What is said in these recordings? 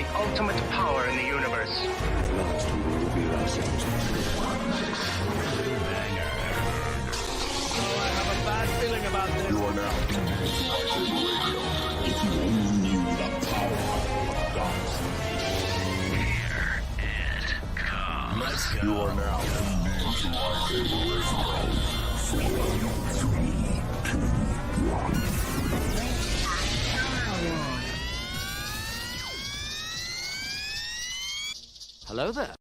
the ultimate power in the universe. At last we will reveal ourselves. I have a bad feeling about this. You are now tuned into Radio. If you only knew the power of gods. Here it comes. Let's go. You are now tuned into Radio. 4, 3, 2, 1. Hello there.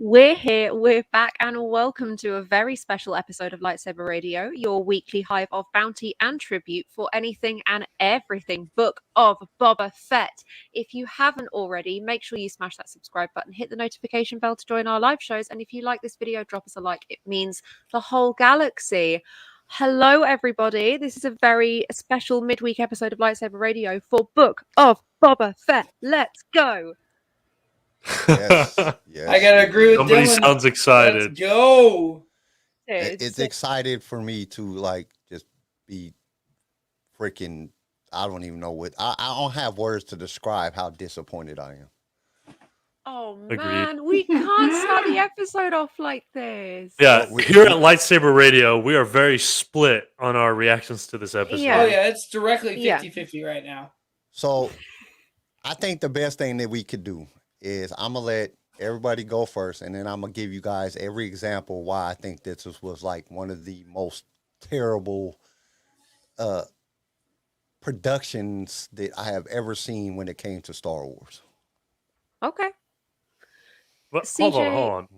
We're here, we're back, and welcome to a very special episode of Lightsaber Radio, your weekly hive of bounty and tribute for anything and everything Book of Boba Fett. If you haven't already, make sure you smash that subscribe button, hit the notification bell to join our live shows, and if you like this video, drop us a like. It means the whole galaxy. Hello, everybody. This is a very special midweek episode of Lightsaber Radio for Book of Boba Fett. Let's go. Yes, yes. I gotta agree with Somebody Dylan. sounds excited. Let's go. It's excited for me to like just be freaking. I don't even know what. I don't have words to describe how disappointed I am. Oh Agreed. man, we can't start the episode off like this. Yeah, Well, here at Lightsaber Radio, we are very split on our reactions to this episode. Yeah. Oh yeah, it's directly Yeah. 50-50 right now. So, I think the best thing that we could do is I'm gonna let everybody go first, and then I'm gonna give you guys every example why I think this was like one of the most terrible productions that I have ever seen when it came to Star Wars. Okay. But hold CJ. on.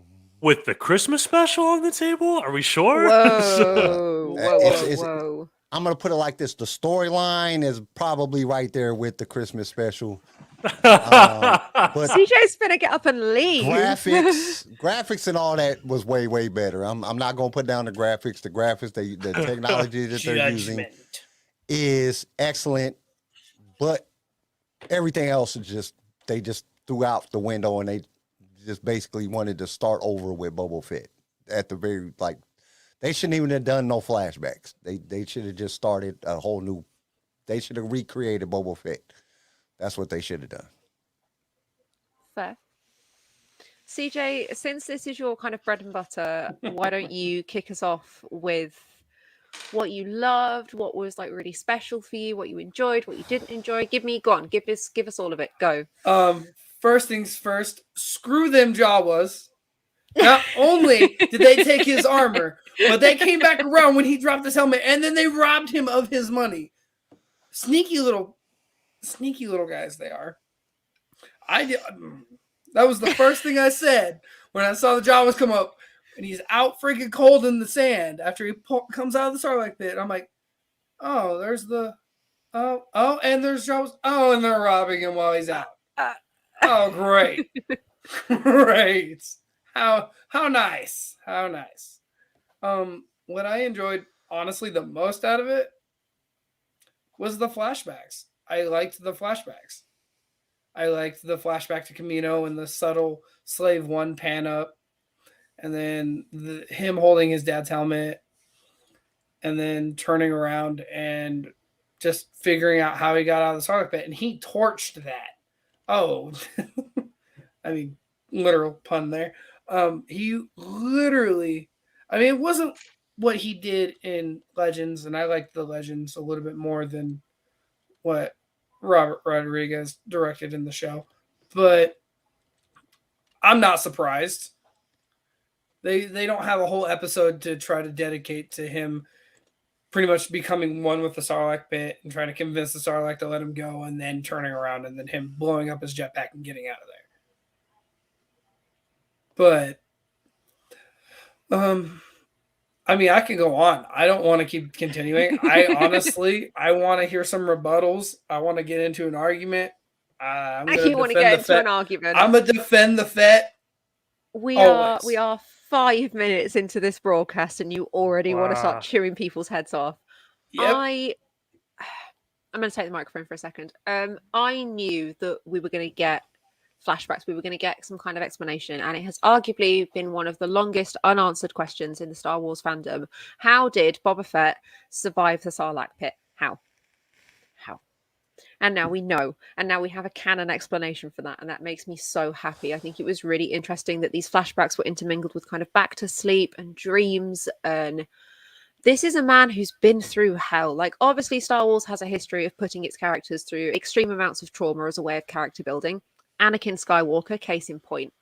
With the Christmas special on the table, are we sure? Whoa, whoa, It's- whoa. I'm gonna put it like this: the storyline is probably right there with the Christmas special. But CJ's finna get up and leave. graphics and all that was way better. I'm not gonna put down the graphics. The technology that they're using Judgment. is excellent, but everything else is just they just threw out the window, and they just basically wanted to start over with Boba Fett at the very like. They shouldn't even have done no flashbacks. They should have just started a whole new. They should have recreated Boba Fett. That's what they should have done. Fair. CJ, since this is your kind of bread and butter, why don't you kick us off with what you loved, what was like really special for you, what you enjoyed, what you didn't enjoy? Give us all of it. Go. First things first, screw them Jawas. Not only did they take his armor, but they came back around when he dropped his helmet, and then they robbed him of his money. Sneaky little guys they are. That was the first thing I said when I saw the Jawas come up, and he's out freaking cold in the sand after he comes out of the Sarlacc pit. I'm like, oh, there's the and there's Jawas. Oh, and they're robbing him while he's out. Oh, great. Great. How nice. How nice. What I enjoyed honestly the most out of it was the flashbacks. I liked the flashbacks. I liked the flashback to Camino and the subtle Slave 1 pan up, and then him holding his dad's helmet, and then turning around and just figuring out how he got out of the Sarlacc pit, and he torched that. Oh, I mean, literal pun there. He literally, I mean, it wasn't what he did in Legends, and I liked the Legends a little bit more than what Robert Rodriguez directed in the show, but I'm not surprised. They don't have a whole episode to try to dedicate to him pretty much becoming one with the Sarlacc pit and trying to convince the Sarlacc to let him go, and then turning around and then him blowing up his jetpack and getting out of there. But I mean, I can go on. I don't want to keep continuing. I want to hear some rebuttals. I want to get into an argument. You want to get into an argument? I'm gonna defend the Fett. We always. are 5 minutes into this broadcast, and you already want to Wow. start chewing people's heads off. Yep. I'm going to take the microphone for a second. I knew that we were going to get flashbacks. We were going to get some kind of explanation, and it has arguably been one of the longest unanswered questions in the Star Wars fandom. How did Boba Fett survive the Sarlacc pit? How? And now we know. And now we have a canon explanation for that. And that makes me so happy. I think it was really interesting that these flashbacks were intermingled with kind of back to sleep and dreams. And this is a man who's been through hell. Like, obviously, Star Wars has a history of putting its characters through extreme amounts of trauma as a way of character building. Anakin Skywalker, case in point.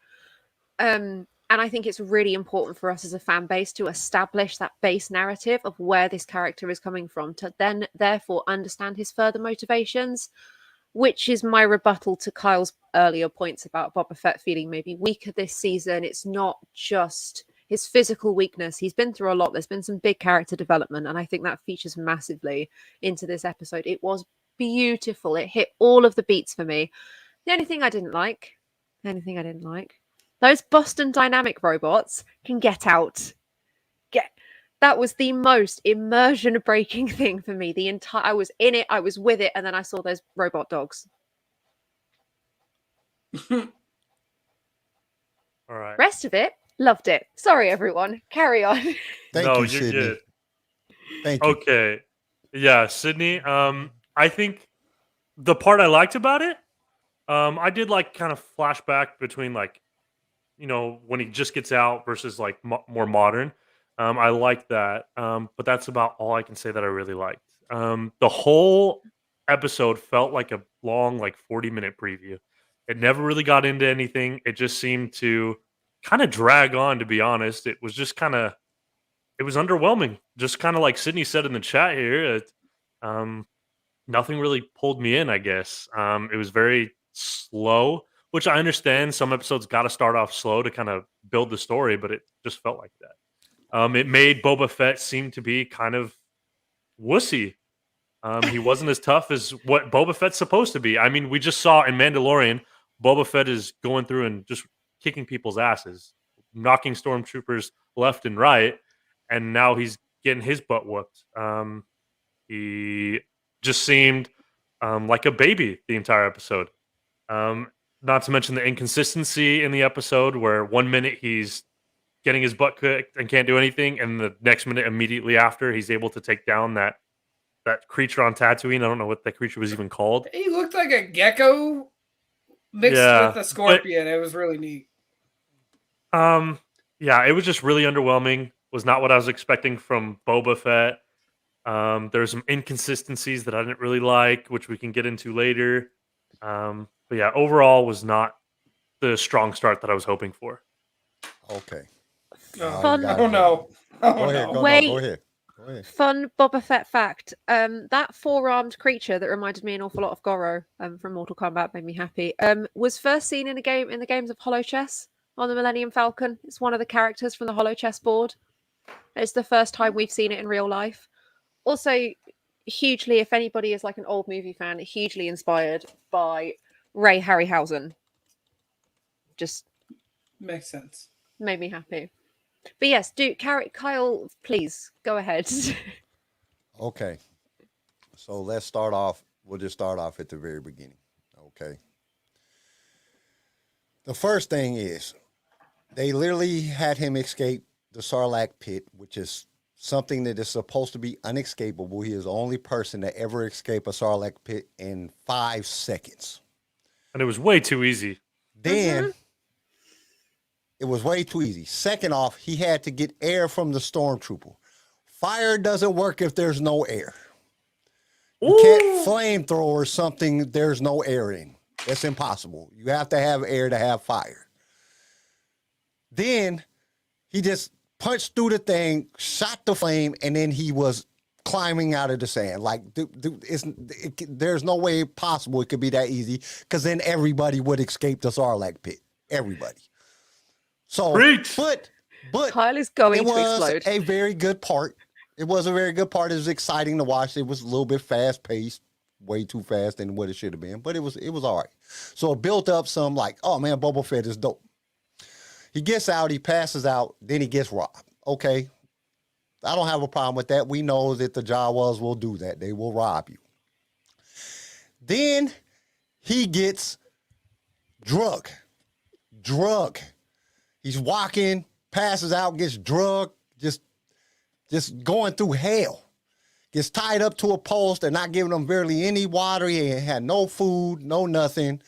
And I think it's really important for us as a fan base to establish that base narrative of where this character is coming from, to then therefore understand his further motivations, which is my rebuttal to Kyle's earlier points about Boba Fett feeling maybe weaker this season. It's not just his physical weakness. He's been through a lot. There's been some big character development, and I think that features massively into this episode. It was beautiful. It hit all of the beats for me. The only thing I didn't like, those Boston Dynamic robots can get out. That was the most immersion breaking thing for me. I was in it, I was with it, and then I saw those robot dogs. All right. Rest of it, loved it. Sorry, everyone. Carry on. Thank No, you, you're Sydney. good. Thank you. Okay. Yeah, Sydney. I think the part I liked about it, I did like kind of flashback between like, you know, when he just gets out versus like more modern. I like that. But that's about all I can say that I really liked. The whole episode felt like a long, like 40-minute preview. It never really got into anything. It just seemed to kind of drag on, to be honest. It was just kind of, it was underwhelming. Just kind of like Sydney said in the chat here. Nothing really pulled me in, I guess. It was very slow, which I understand. Some episodes got to start off slow to kind of build the story, but it just felt like that. It made Boba Fett seem to be kind of wussy. He wasn't as tough as what Boba Fett's supposed to be. I mean, we just saw in Mandalorian, Boba Fett is going through and just kicking people's asses, knocking stormtroopers left and right, and now he's getting his butt whooped. He just seemed like a baby the entire episode. Not to mention the inconsistency in the episode where 1 minute he's getting his butt kicked and can't do anything, and the next minute immediately after he's able to take down that creature on Tatooine. I don't know what that creature was even called. He looked like a gecko mixed with a scorpion. It was really neat. Yeah, it was just really underwhelming. Was not what I was expecting from Boba Fett. There's some inconsistencies that I didn't really like, which we can get into later. But yeah, overall was not the strong start that I was hoping for. Okay. Fun. Oh no. Go ahead. Go ahead. Fun Boba Fett fact. That four-armed creature that reminded me an awful lot of Goro from Mortal Kombat made me happy. Was first seen in the games of Holo Chess on the Millennium Falcon. It's one of the characters from the Holo Chess board. It's the first time we've seen it in real life. Also, hugely, if anybody is like an old movie fan, hugely inspired by Ray Harryhausen. Just makes sense. Made me happy. But yes, Kyle, please go ahead. Okay. So let's start off. We'll just start off at the very beginning. Okay. The first thing is they literally had him escape the Sarlacc pit, which is something that is supposed to be unescapable. He is the only person to ever escape a Sarlacc pit in 5 seconds. And it was way too easy. Then it was way too easy. Second off, he had to get air from the stormtrooper. Fire doesn't work if there's no air. You can't flamethrower something there's no air in. That's impossible. You have to have air to have fire. Then he just punched through the thing, shot the flame, and then he was climbing out of the sand. Like, there's no way possible it could be that easy, because then everybody would escape the Sarlacc pit. Everybody. So, but Kyle is going it to was explode. a very good part. It was a very good part. It was exciting to watch. It was a little bit fast paced, way too fast than what it should have been, but it was all right. So it built up some like, oh man, Boba Fett is dope. He gets out, he passes out, then he gets robbed. Okay, I don't have a problem with that. We know that the Jawas will do that. They will rob you. Then he gets drug. He's walking, passes out, gets drugged, just going through hell. gets tied up to a post. They're not giving him barely any water. He ain't had no food, no nothing.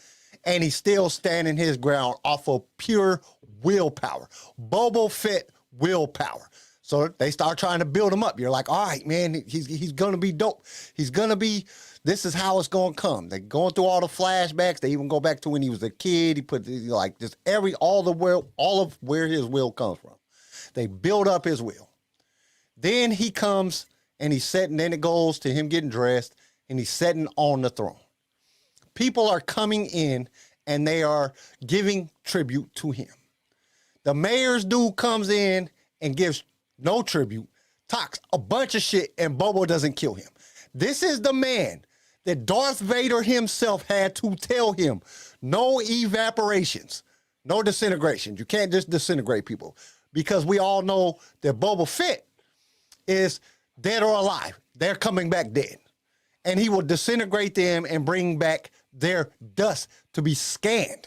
And he's still standing his ground off of pure willpower. Boba Fett willpower. So they start trying to build him up. You're like, all right, man, he's going to be dope. He's going to be, this is how it's going to come. They're going through all the flashbacks. They even go back to when he was a kid. He put like just all of where his will comes from. They build up his will. Then he comes and he's sitting, then it goes to him getting dressed and he's sitting on the throne. People are coming in and they are giving tribute to him. The mayor's dude comes in and gives no tribute, talks a bunch of shit, and Bobo doesn't kill him. This is the man that Darth Vader himself had to tell him, no evaporations, no disintegrations. You can't just disintegrate people because we all know that Boba Fett is dead or alive. They're coming back dead. And he will disintegrate them and bring back their dust to be scanned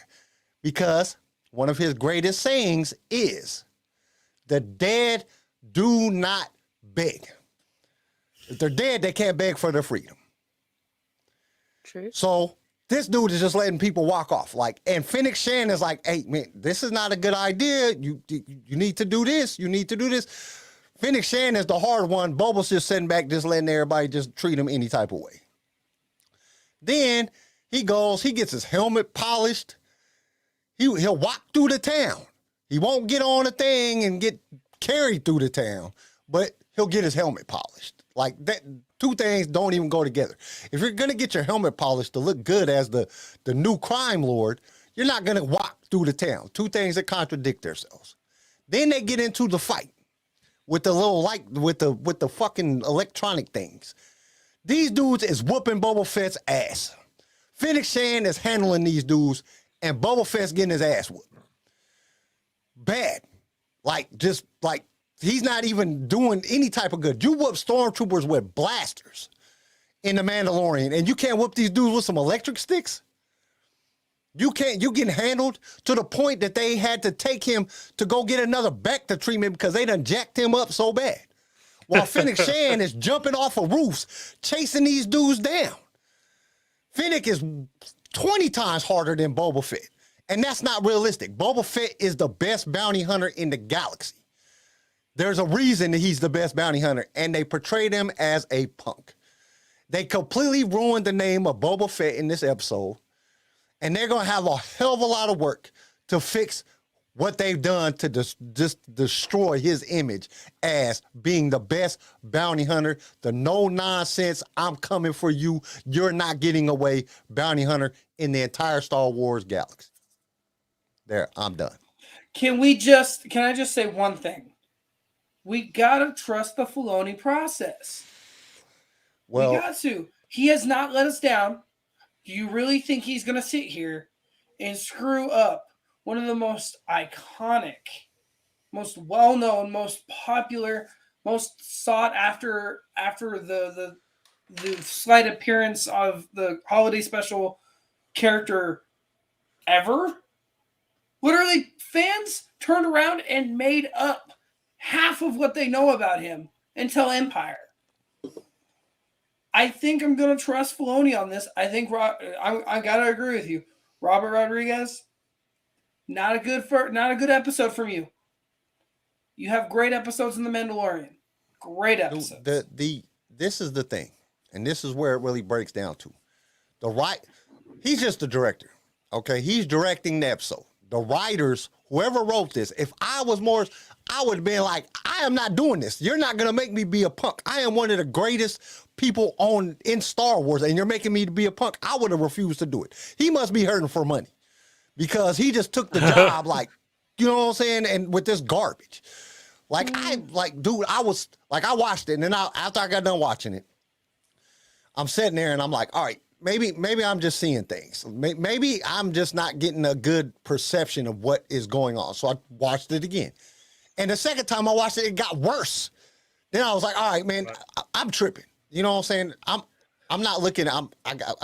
because one of his greatest sayings is, the dead do not beg. If they're dead, they can't beg for their freedom. True. So this dude is just letting people walk off. Like, and Fennec Shan is like, hey, man, this is not a good idea. You need to do this. You need to do this. Fennec Shan is the hard one. Boba's just sitting back, just letting everybody just treat him any type of way. Then he goes, he gets his helmet polished. He'll walk through the town. He won't get on a thing and get carried through the town, but he'll get his helmet polished. Like that, two things don't even go together. If you're gonna get your helmet polished to look good as the new crime lord, you're not gonna walk through the town. Two things that contradict themselves. Then they get into the fight with the little with the fucking electronic things. These dudes is whooping Boba Fett's ass. Fennec Shan is handling these dudes, and Boba Fett's getting his ass whooped. Bad. Just like he's not even doing any type of good. You whoop stormtroopers with blasters in The Mandalorian, and you can't whoop these dudes with some electric sticks? You can't. You getting handled to the point that they had to take him to go get another Bacta treatment because they done jacked him up so bad. While Fennec Shan is jumping off of roofs, chasing these dudes down. Fennec is 20 times harder than Boba Fett. And that's not realistic. Boba Fett is the best bounty hunter in the galaxy. There's a reason that he's the best bounty hunter, and they portrayed him as a punk. They completely ruined the name of Boba Fett in this episode, and they're going to have a hell of a lot of work to fix what they've done to just destroy his image as being the best bounty hunter, the no-nonsense, I'm coming for you, you're not getting away bounty hunter in the entire Star Wars galaxy. There, I'm done. Can I just say one thing? We gotta trust the Filoni process. Well, we got to. He has not let us down. Do you really think he's gonna sit here and screw up one of the most iconic, most well-known, most popular, most sought after the slight appearance of the holiday special character ever? Literally, fans turned around and made up half of what they know about him until Empire. I think I'm going to trust Filoni on this. I think I got to agree with you. Robert Rodriguez, not a good episode from you. You have great episodes in The Mandalorian. Great episodes. This is the thing, and this is where it really breaks down to. He's just the director, okay? He's directing the episode. The writers, whoever wrote this, if I was Morris, I would have been like, I am not doing this. You're not going to make me be a punk. I am one of the greatest people in Star Wars, and you're making me to be a punk. I would have refused to do it. He must be hurting for money because he just took the job like, you know what I'm saying? And with this garbage. Dude, I watched it, and then after I got done watching it, I'm sitting there and I'm like, all right, maybe I'm just seeing things. Maybe I'm just not getting a good perception of what is going on. So I watched it again. And the second time I watched it, it got worse. Then I was like, all right, man, I'm tripping. You know what I'm saying? I'm not looking, I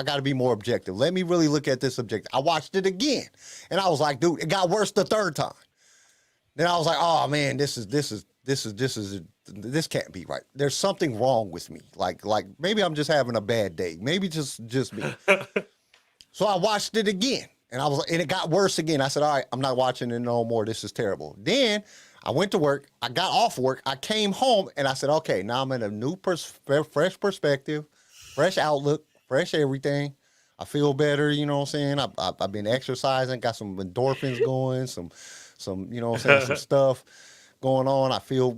got to be more objective. Let me really look at this objective. I watched it again. And I was like, dude, it got worse the third time. Then I was like, oh man, this can't be right. There's something wrong with me. Like maybe I'm just having a bad day. Maybe just me. So I watched it again, and it got worse again. I said, all right, I'm not watching it no more. This is terrible. Then I went to work. I got off work. I came home, and I said, okay, now I'm in a new fresh perspective, fresh outlook, fresh everything. I feel better. You know what I'm saying? I've been exercising, got some endorphins going, some you know what I'm saying, some stuff going on. I feel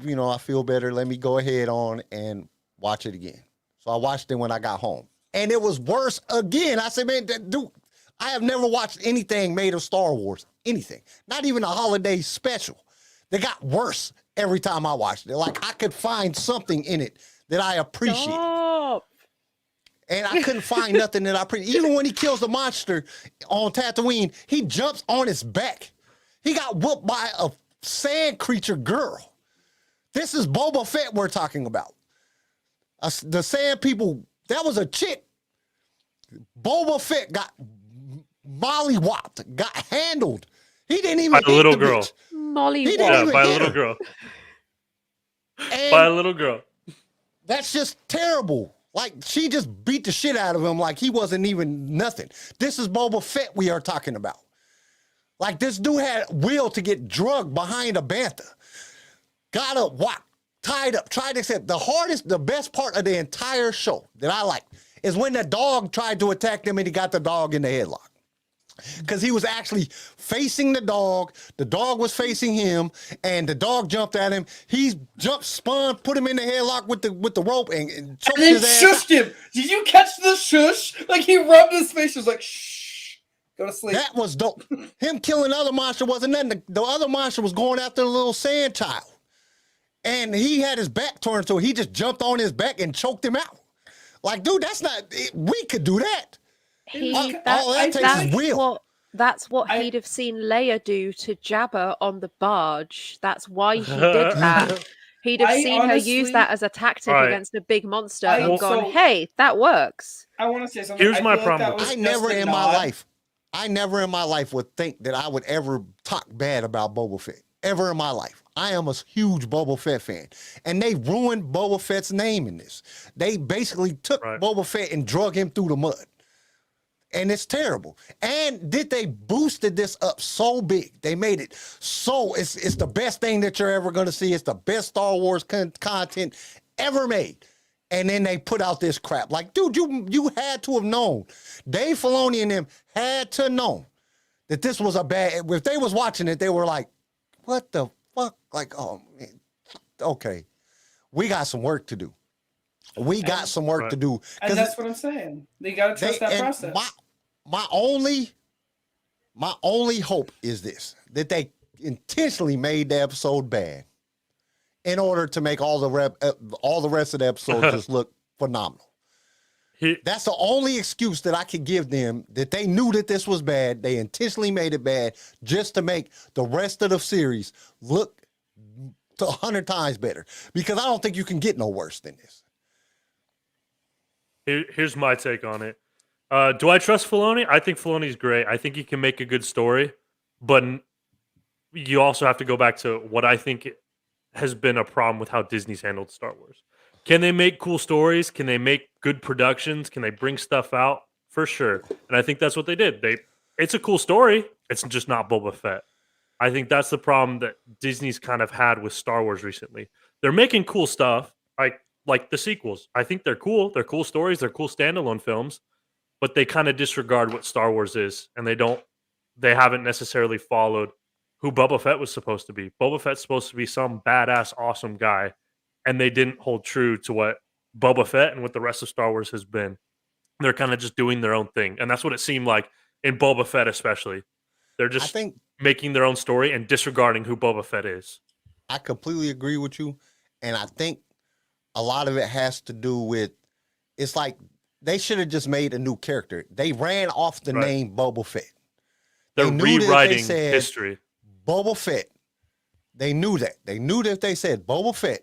better. Let me go ahead on and watch it again. So I watched it when I got home. And it was worse again. I said, man, dude, I have never watched anything made of Star Wars. Anything. Not even a holiday special. They got worse every time I watched it. Like, I could find something in it that I appreciate. Stop. And I couldn't find nothing that I appreciate. Even when he kills the monster on Tatooine, he jumps on his back. He got whooped by a sand creature girl. This is Boba Fett we're talking about. The sand people, that was a chick. Boba Fett got mollywopped, got handled. He didn't even by a little hit the girl. bitch. Molly He didn't Yeah, even by a hit little her. girl. And By a little girl. that's just terrible. Like, she just beat the shit out of him like he wasn't even nothing. This is Boba Fett we are talking about. Like, this dude had will to get drugged behind a bantha. Got up, whacked, tied up, tried to accept. The best part of the entire show that I like is when the dog tried to attack them and he got the dog in the headlock. Because he was actually facing the dog was facing him, and the dog jumped at him. He jumped, spun, put him in the headlock with the rope, and choked And then his ass shushed him. Did you catch the shush? Like, he rubbed his face. He was like, shh. Go to sleep. That was dope. Him killing the other monster wasn't nothing. The other monster was going after the little sand child. And he had his back turned to it. He just jumped on his back and choked him out. Like, dude, we could do that. All that takes is will. That's what he'd have seen Leia do to Jabba on the barge. That's why he did that. He'd have seen her use that as a tactic against a big monster and gone, hey, that works. I want to say something. Here's my problem. I never in my life would think that I would ever talk bad about Boba Fett. Ever in my life. I am a huge Boba Fett fan. And they ruined Boba Fett's name in this. They basically took Boba Fett and drug him through the mud. And it's terrible. And they boosted this up so big. They made it so, it's the best thing that you're ever going to see. It's the best Star Wars content ever made. And then they put out this crap. Like, dude, you had to have known. Dave Filoni and them had to know that this was a bad, if they was watching it, they were like, what the fuck? Like, oh, man, okay. We got some work to do. We got some work to do. And that's what I'm saying. They got to trust that process. My only hope is this, that they intentionally made the episode bad in order to make all the rest of the episode just look phenomenal. That's the only excuse that I could give them, that they knew that this was bad. They intentionally made it bad just to make the rest of the series look 100 times better. Because I don't think you can get no worse than this. Here's my take on it. Do I trust Filoni? I think Filoni's great. I think he can make a good story. But you also have to go back to what I think has been a problem with how Disney's handled Star Wars. Can they make cool stories? Can they make good productions? Can they bring stuff out? For sure. And I think that's what they did. It's a cool story. It's just not Boba Fett. I think that's the problem that Disney's kind of had with Star Wars recently. They're making cool stuff, like the sequels. I think they're cool. They're cool stories. They're cool standalone films. But they kind of disregard what Star Wars is. And they haven't necessarily followed who Boba Fett was supposed to be. Boba Fett's supposed to be some badass, awesome guy. And they didn't hold true to what Boba Fett and what the rest of Star Wars has been. They're kind of just doing their own thing. And that's what it seemed like in Boba Fett especially. They're just making their own story and disregarding who Boba Fett is. I completely agree with you. And I think a lot of it has to do with, it's like they should have just made a new character. They ran off the name Boba Fett. They're rewriting history. Boba Fett. They knew that. They knew that if they said Boba Fett,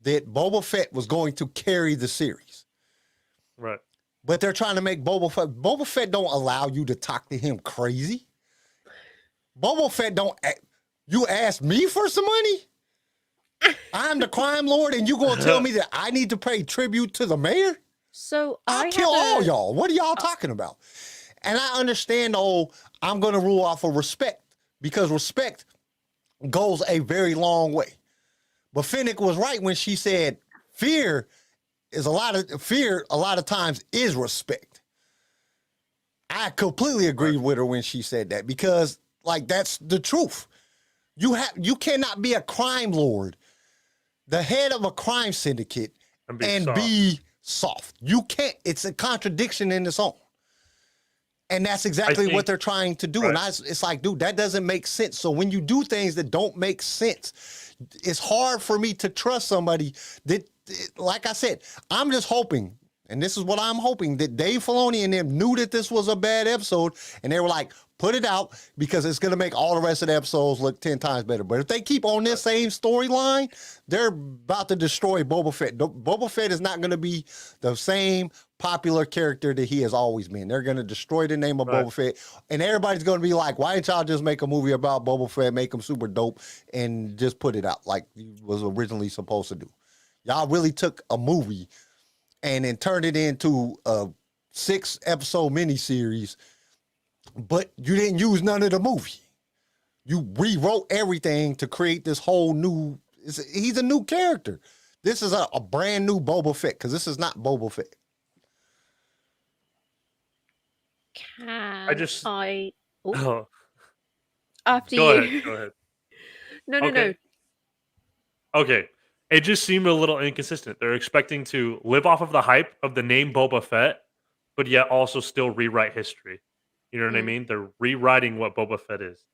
that Boba Fett was going to carry the series. Right. But they're trying to make Boba Fett. Boba Fett don't allow you to talk to him crazy. Boba Fett don't act. You asked me for some money? I'm the crime lord, and you gonna tell me that I need to pay tribute to the mayor? So I'll I kill have all a, y'all. What are y'all talking about? And I understand, I'm gonna rule off of respect because respect goes a very long way. But Finnick was right when she said fear a lot of times is respect. I completely agreed with her when she said that because like that's the truth. You cannot be a crime lord, the head of a crime syndicate, and be soft. You can't. It's a contradiction in its own. And that's exactly what they're trying to do. Right. And it's like, dude, that doesn't make sense. So when you do things that don't make sense, it's hard for me to trust somebody that, like I said, I'm just hoping, and this is what I'm hoping, that Dave Filoni and them knew that this was a bad episode, and they were like, put it out because it's going to make all the rest of the episodes look 10 times better. But if they keep on this same storyline, they're about to destroy Boba Fett. Boba Fett is not going to be the same popular character that he has always been. They're going to destroy the name of Boba Fett, and everybody's going to be like, why didn't y'all just make a movie about Boba Fett, make him super dope, and just put it out like he was originally supposed to do? Y'all really took a movie and then turned it into a 6-episode miniseries, but you didn't use none of the movie. You rewrote everything to create this whole new, he's a new character. This is a brand new Boba Fett, because this is not Boba Fett. Oh, after go you. ahead. Go ahead. No. Okay. It just seemed a little inconsistent. They're expecting to live off of the hype of the name Boba Fett, but yet also still rewrite history. You know what I mean? They're rewriting what Boba Fett is.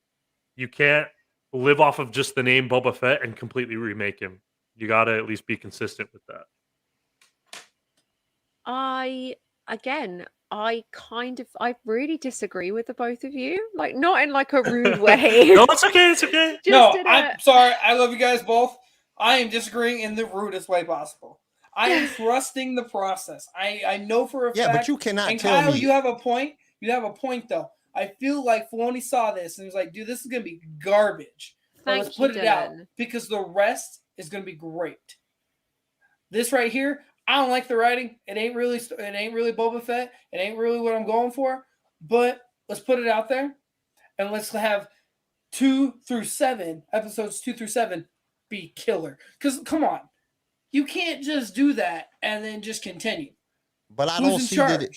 You can't live off of just the name Boba Fett and completely remake him. You got to at least be consistent with that. I really disagree with the both of you. Like, not in like a rude way. No, it's okay. It's okay. I'm sorry. I love you guys both. I am disagreeing in the rudest way possible. I am trusting the process. I know for a fact. Yeah, but you cannot and tell Kyle, me. you have a point. You have a point, though. I feel like Filoni saw this and he was like, dude, this is going to be garbage. But let's put it out because the rest is going to be great. This right here, I don't like the writing. It ain't really Boba Fett. It ain't really what I'm going for. But let's put it out there and let's have 2 through 7, episodes 2 through 7 be killer. Because come on, you can't just do that and then just continue. But I don't see that.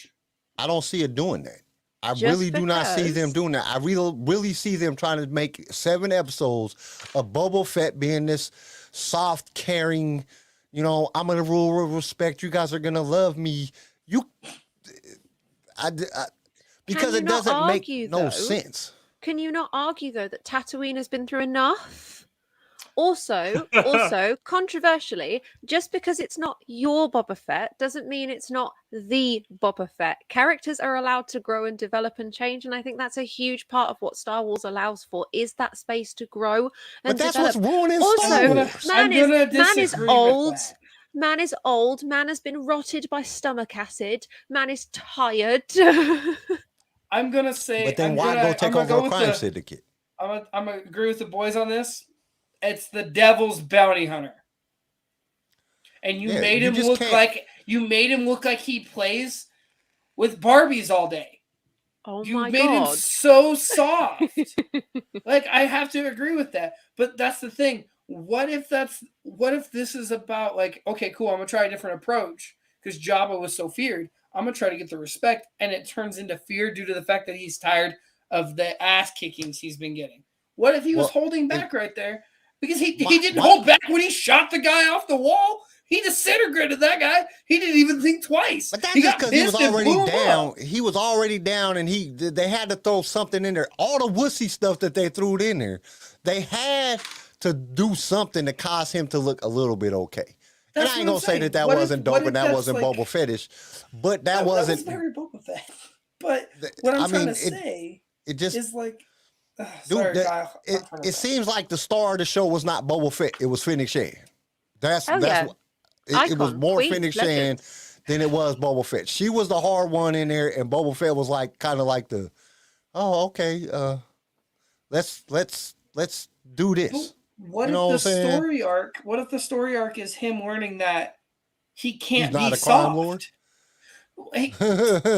I don't see it doing that. I really do not see them doing that. I really see them trying to make 7 episodes of Boba Fett being this soft, caring, I'm gonna rule with respect. You guys are gonna love me. Because it doesn't make no sense. Can you not argue though that Tatooine has been through enough? Also, controversially, just because it's not your Boba Fett doesn't mean it's not the Boba Fett. Characters are allowed to grow and develop and change, and I think that's a huge part of what Star Wars allows for, is that space to grow and But that's develop. what's ruining Star Wars. Man is old. Man is old. Man has been rotted by stomach acid. Man is tired. I'm gonna say. But then why go take over a crime syndicate? I'm gonna agree with the boys on this. It's the Devil's Bounty Hunter, and you made him look like he plays with Barbies all day. Oh you my made God. him so soft. Like, I have to agree with that. But that's the thing. What if this is about, like, okay, cool, I'm gonna try a different approach because Jabba was so feared. I'm gonna try to get the respect, and it turns into fear due to the fact that he's tired of the ass kickings he's been getting. What if he was holding back right there? Because he didn't hold back when he shot the guy off the wall. He disintegrated that guy. He didn't even think twice. But that's just because he was already down. He was already down, and they had to throw something in there. All the wussy stuff that they threw in there, they had to do something to cause him to look a little bit okay. And I ain't gonna say that wasn't dope and that wasn't Boba Fettish, but that wasn't. That was very Boba Fett. But what I'm trying to say is like. Dude, it seems like the star of the show was not Boba Fett. It was Fennec Shand. It was more Fennec Shand than it was Boba Fett. She was the hard one in there, and Boba Fett was like kind of like the, oh, okay, let's do this. What You if know what the I'm saying? story arc? What if the story arc is him learning that he He's can't not be a crime lord. soft? Hey,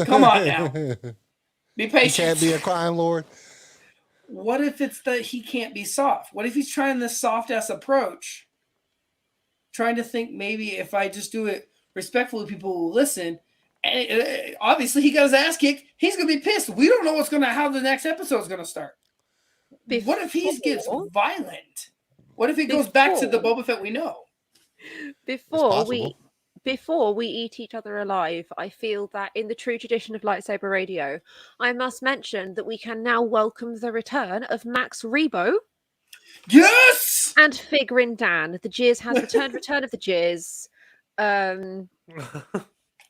come on now. Be He patient. can't be a crime lord. What if it's that he can't be soft? What if he's trying this soft ass approach? Trying to think maybe if I just do it respectfully, people will listen. And obviously, he got his ass kicked. He's gonna be pissed. We don't know how the next episode is gonna start. What if he gets violent? What if he goes back to the Boba Fett we know? Before we eat each other alive, I feel that in the true tradition of lightsaber radio, I must mention that we can now welcome the return of Max Rebo Yes! and Figrin Dan. The Jizz has returned. Return of the Jizz.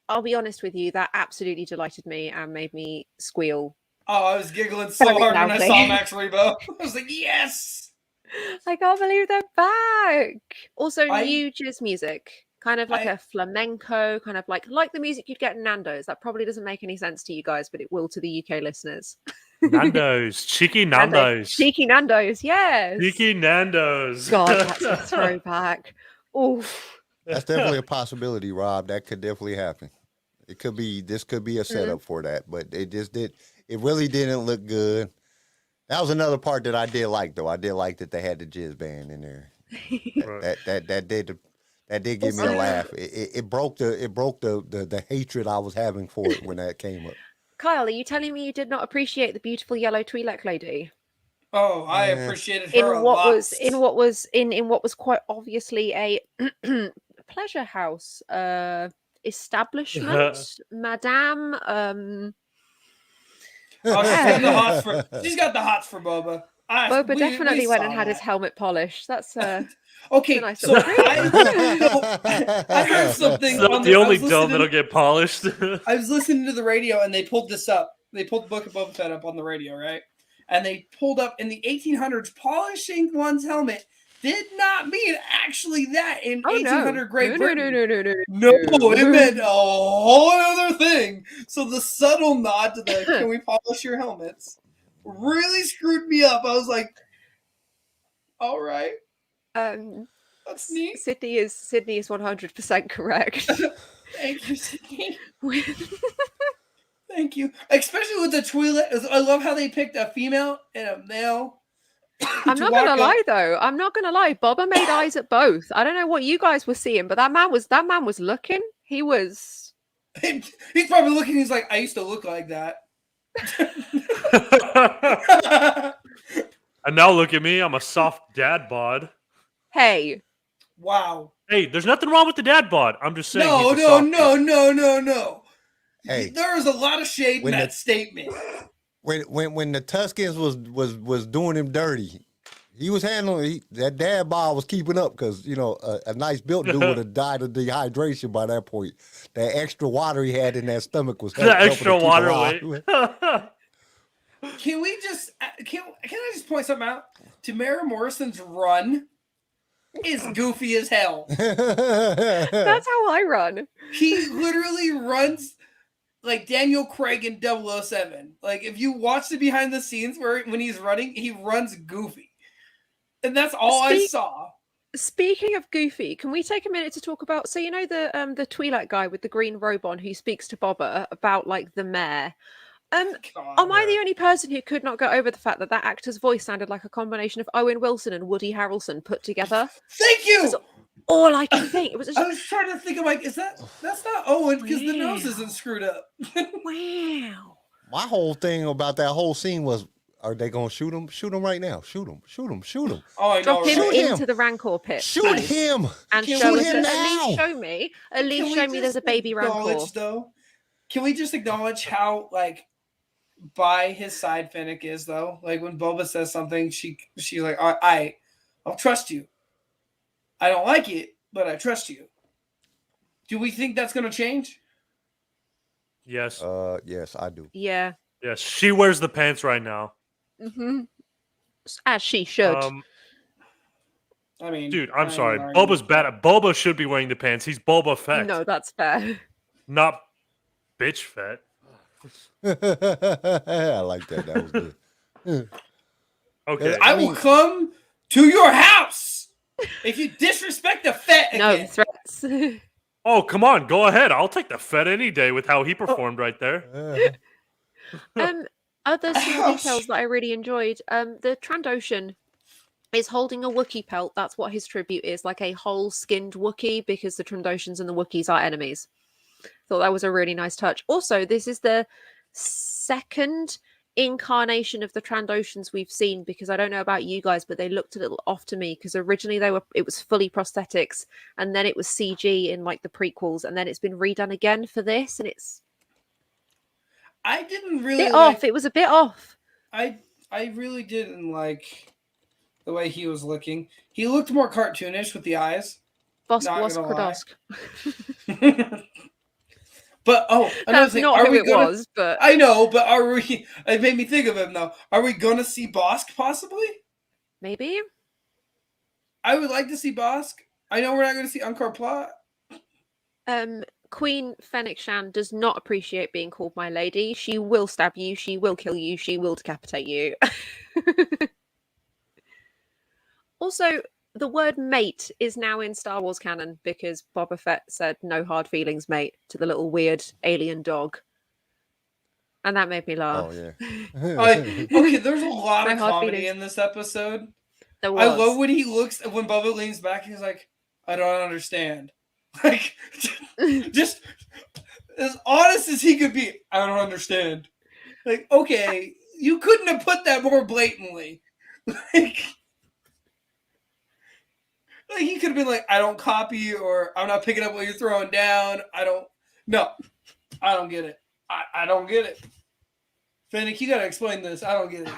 I'll be honest with you, that absolutely delighted me and made me squeal. Oh, I was giggling so Very hard when I loudly. saw Max Rebo. I was like, yes! I can't believe they're back. Also, I- new Jizz music. Kind of like a flamenco, kind of like the music you'd get in Nando's. That probably doesn't make any sense to you guys, but it will to the UK listeners. Nando's, cheeky Nando's, Cheeky Nando's, yes. cheeky Nando's. God, that's a throwback. Oof. That's definitely a possibility, Rob. That could definitely happen. It could be. This could be a setup for that, but it just did. It really didn't look good. That was another part that I did like, though. I did like that they had the Jizz band in there. That did give me a laugh. It broke the hatred I was having for it when that came up. Kyle, are you telling me you did not appreciate the beautiful yellow Twi'lek lady? Oh, I appreciated her In a what lot. was quite obviously a pleasure house establishment, Madame. Oh, she's got the hots for Boba. Boba We definitely went and saw had his that. helmet polished. That's Okay, nice so little I heard something. It's not on the only I was dome that'll listening- get polished. I was listening to the radio and they pulled this up. They pulled the Book of Boba Fett up on the radio, right? And they pulled up in the 1800s, polishing one's helmet did not mean actually that in 1800 Great Britain. No, it meant a whole other thing. So the subtle nod to the "can we polish your helmets" really screwed me up. I was like, all right, that's neat. Sydney is 100% correct. Thank you, Sydney. Thank you. Especially with the Twi'lek. I love how they picked a female and a male. I'm not gonna lie though. I'm not gonna lie. Boba made eyes at both. I don't know what you guys were seeing, but that man was looking. He was. He's probably looking. He's like, I used to look like that. And now look at me. I'm a soft dad bod. Hey. Wow. Hey, there's nothing wrong with the dad bod. I'm just saying. No. Hey, there was a lot of shade in that statement. When the Tuskens was doing him dirty, he was handling that dad bod was keeping up because a nice built dude would have died of dehydration by that point. That extra water he had in that stomach was The extra water weight. Can we just can I just point something out? Tamara Morrison's run is goofy as hell. That's how I run. He literally runs like Daniel Craig in 007. Like if you watch the behind the scenes when he's running, he runs goofy. And that's all I saw. Speaking of goofy, can we take a minute to talk about the Twi'lek guy with the green robe on who speaks to Boba about like the mayor? Am I the only person who could not get over the fact that actor's voice sounded like a combination of Owen Wilson and Woody Harrelson put together? Thank you. That's all I can think. It was. I was trying to think of like, that's not Owen because the nose isn't screwed up. Wow. My whole thing about that whole scene was, are they gonna shoot him? Shoot him right now! Shoot him! Oh, I know. Drop him Shoot into him. the Rancor pit. Shoot please. him! And Can show we us. just- At least show me there's a baby Rancor. Though, can we just acknowledge how like by his side Fennec is though? Like when Boba says something, she's like, I'll trust you. I don't like it, but I trust you. Do we think that's gonna change? Yes. Yes, I do. Yeah. Yes. She wears the pants right now. Mm-hmm. As she should. I mean, Dude, I'm sorry. Boba's bad. Boba should be wearing the pants. He's Boba Fett. No, that's fair. Not bitch Fett. I like that. That was good. Okay. I will come to your house if you disrespect the Fett No again. threats. Oh, come on, go ahead. I'll take the Fed any day with how he performed right there. Other small Ouch. details that I really enjoyed. The Trandoshan is holding a Wookiee pelt. That's what his tribute is, like a whole skinned Wookiee, because the Trandoshans and the Wookiees are enemies. Thought that was a really nice touch. Also, this is the second incarnation of the Trandoshans we've seen, because I don't know about you guys, but they looked a little off to me, because originally it was fully prosthetics, and then it was CG in like the prequels, and then it's been redone again for this, and it's I didn't a really bit like, off. It was a bit off. I really didn't like the way he was looking. He looked more cartoonish with the eyes. Bosk Not Wosk gonna lie. Krodosk. But another That's thing, not are who we it gonna, was, but I know, but are we? It made me think of him though. Are we gonna see Bosk possibly? maybe. I would like to see Bosk. I know we're not going to see Angkor Plot. Queen Fennec Shan does not appreciate being called my lady. She will stab you. She will kill you. She will decapitate you. Also, the word mate is now in Star Wars canon because Boba Fett said no hard feelings, mate, to the little weird alien dog. And that made me laugh. Oh yeah. Okay, there's a lot No of hard comedy feelings. in this episode. There I was. love when he looks, when Bubba leans back and he's like, I don't understand. Like, just as honest as he could be, I don't understand. Like, okay, you couldn't have put that more blatantly. Like he could have been like, I don't copy, or I'm not picking up what you're throwing down. I don't get it. I don't get it. Fennec, you got to explain this. I don't get it.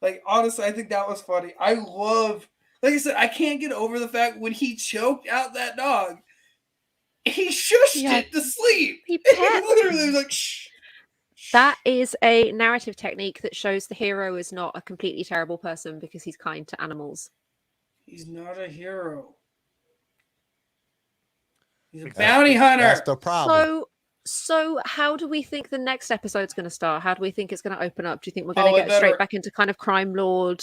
Like, honestly, I think that was funny. I love, like I said, I can't get over the fact when he choked out that dog, he shushed it to sleep. He He pet. literally was like, shh. That is a narrative technique that shows the hero is not a completely terrible person because he's kind to animals. He's not a hero. He's a Exactly. bounty hunter. That's the problem. So how do we think the next episode's going to start? How do we think it's going to open up? Do you think we're going to Oh, it get straight better- back into kind of crime lord?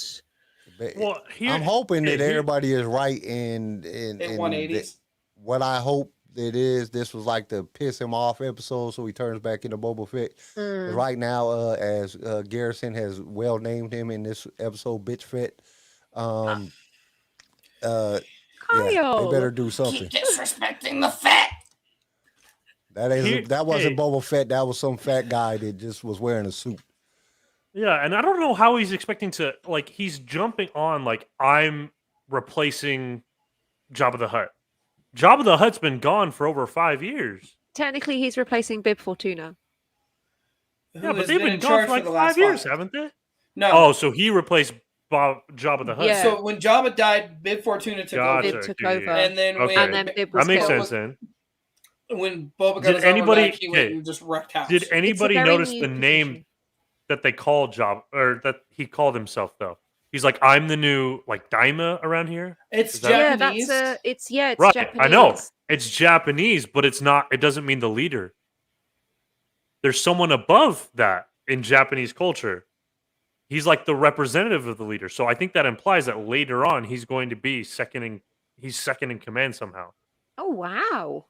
Well, I'm hoping that here- everybody is right in 180s. what I hope it is. This was like the piss him off episode, so he turns back into Boba Fett. Right now, as Garrison has well named him in this episode, Bitch Fett. Yeah, they better do something. Keep disrespecting the Fett. That wasn't Hey. Boba Fett. That was some fat guy that just was wearing a suit. Yeah, and I don't know how he's expecting to, like, he's jumping on, like, I'm replacing Jabba the Hutt. Jabba the Hutt's been gone for over 5 years. Technically, he's replacing Bib Fortuna. Yeah, but they've been gone for like the 5 years, haven't they? No. Oh, so he replaced Jabba the Hutt. Yeah. So when Jabba died, Bib Fortuna took Gotcha. over. Bib took yeah, over. yeah. And then Okay. when, And then Bib was That makes killed. sense then. when Boba got Did his armor anybody- back, he went okay. and just wrecked house. Did anybody very notice new the name position. that they called Jabba, or that he called himself though? He's like, I'm the new like Daima around here. It's Is that- Yeah, Japanese. it's Right, Japanese. I know it's Japanese, but it's not. It doesn't mean the leader. There's someone above that in Japanese culture. He's like the representative of the leader. So I think that implies that later on he's going to be he's second in command somehow. Oh wow.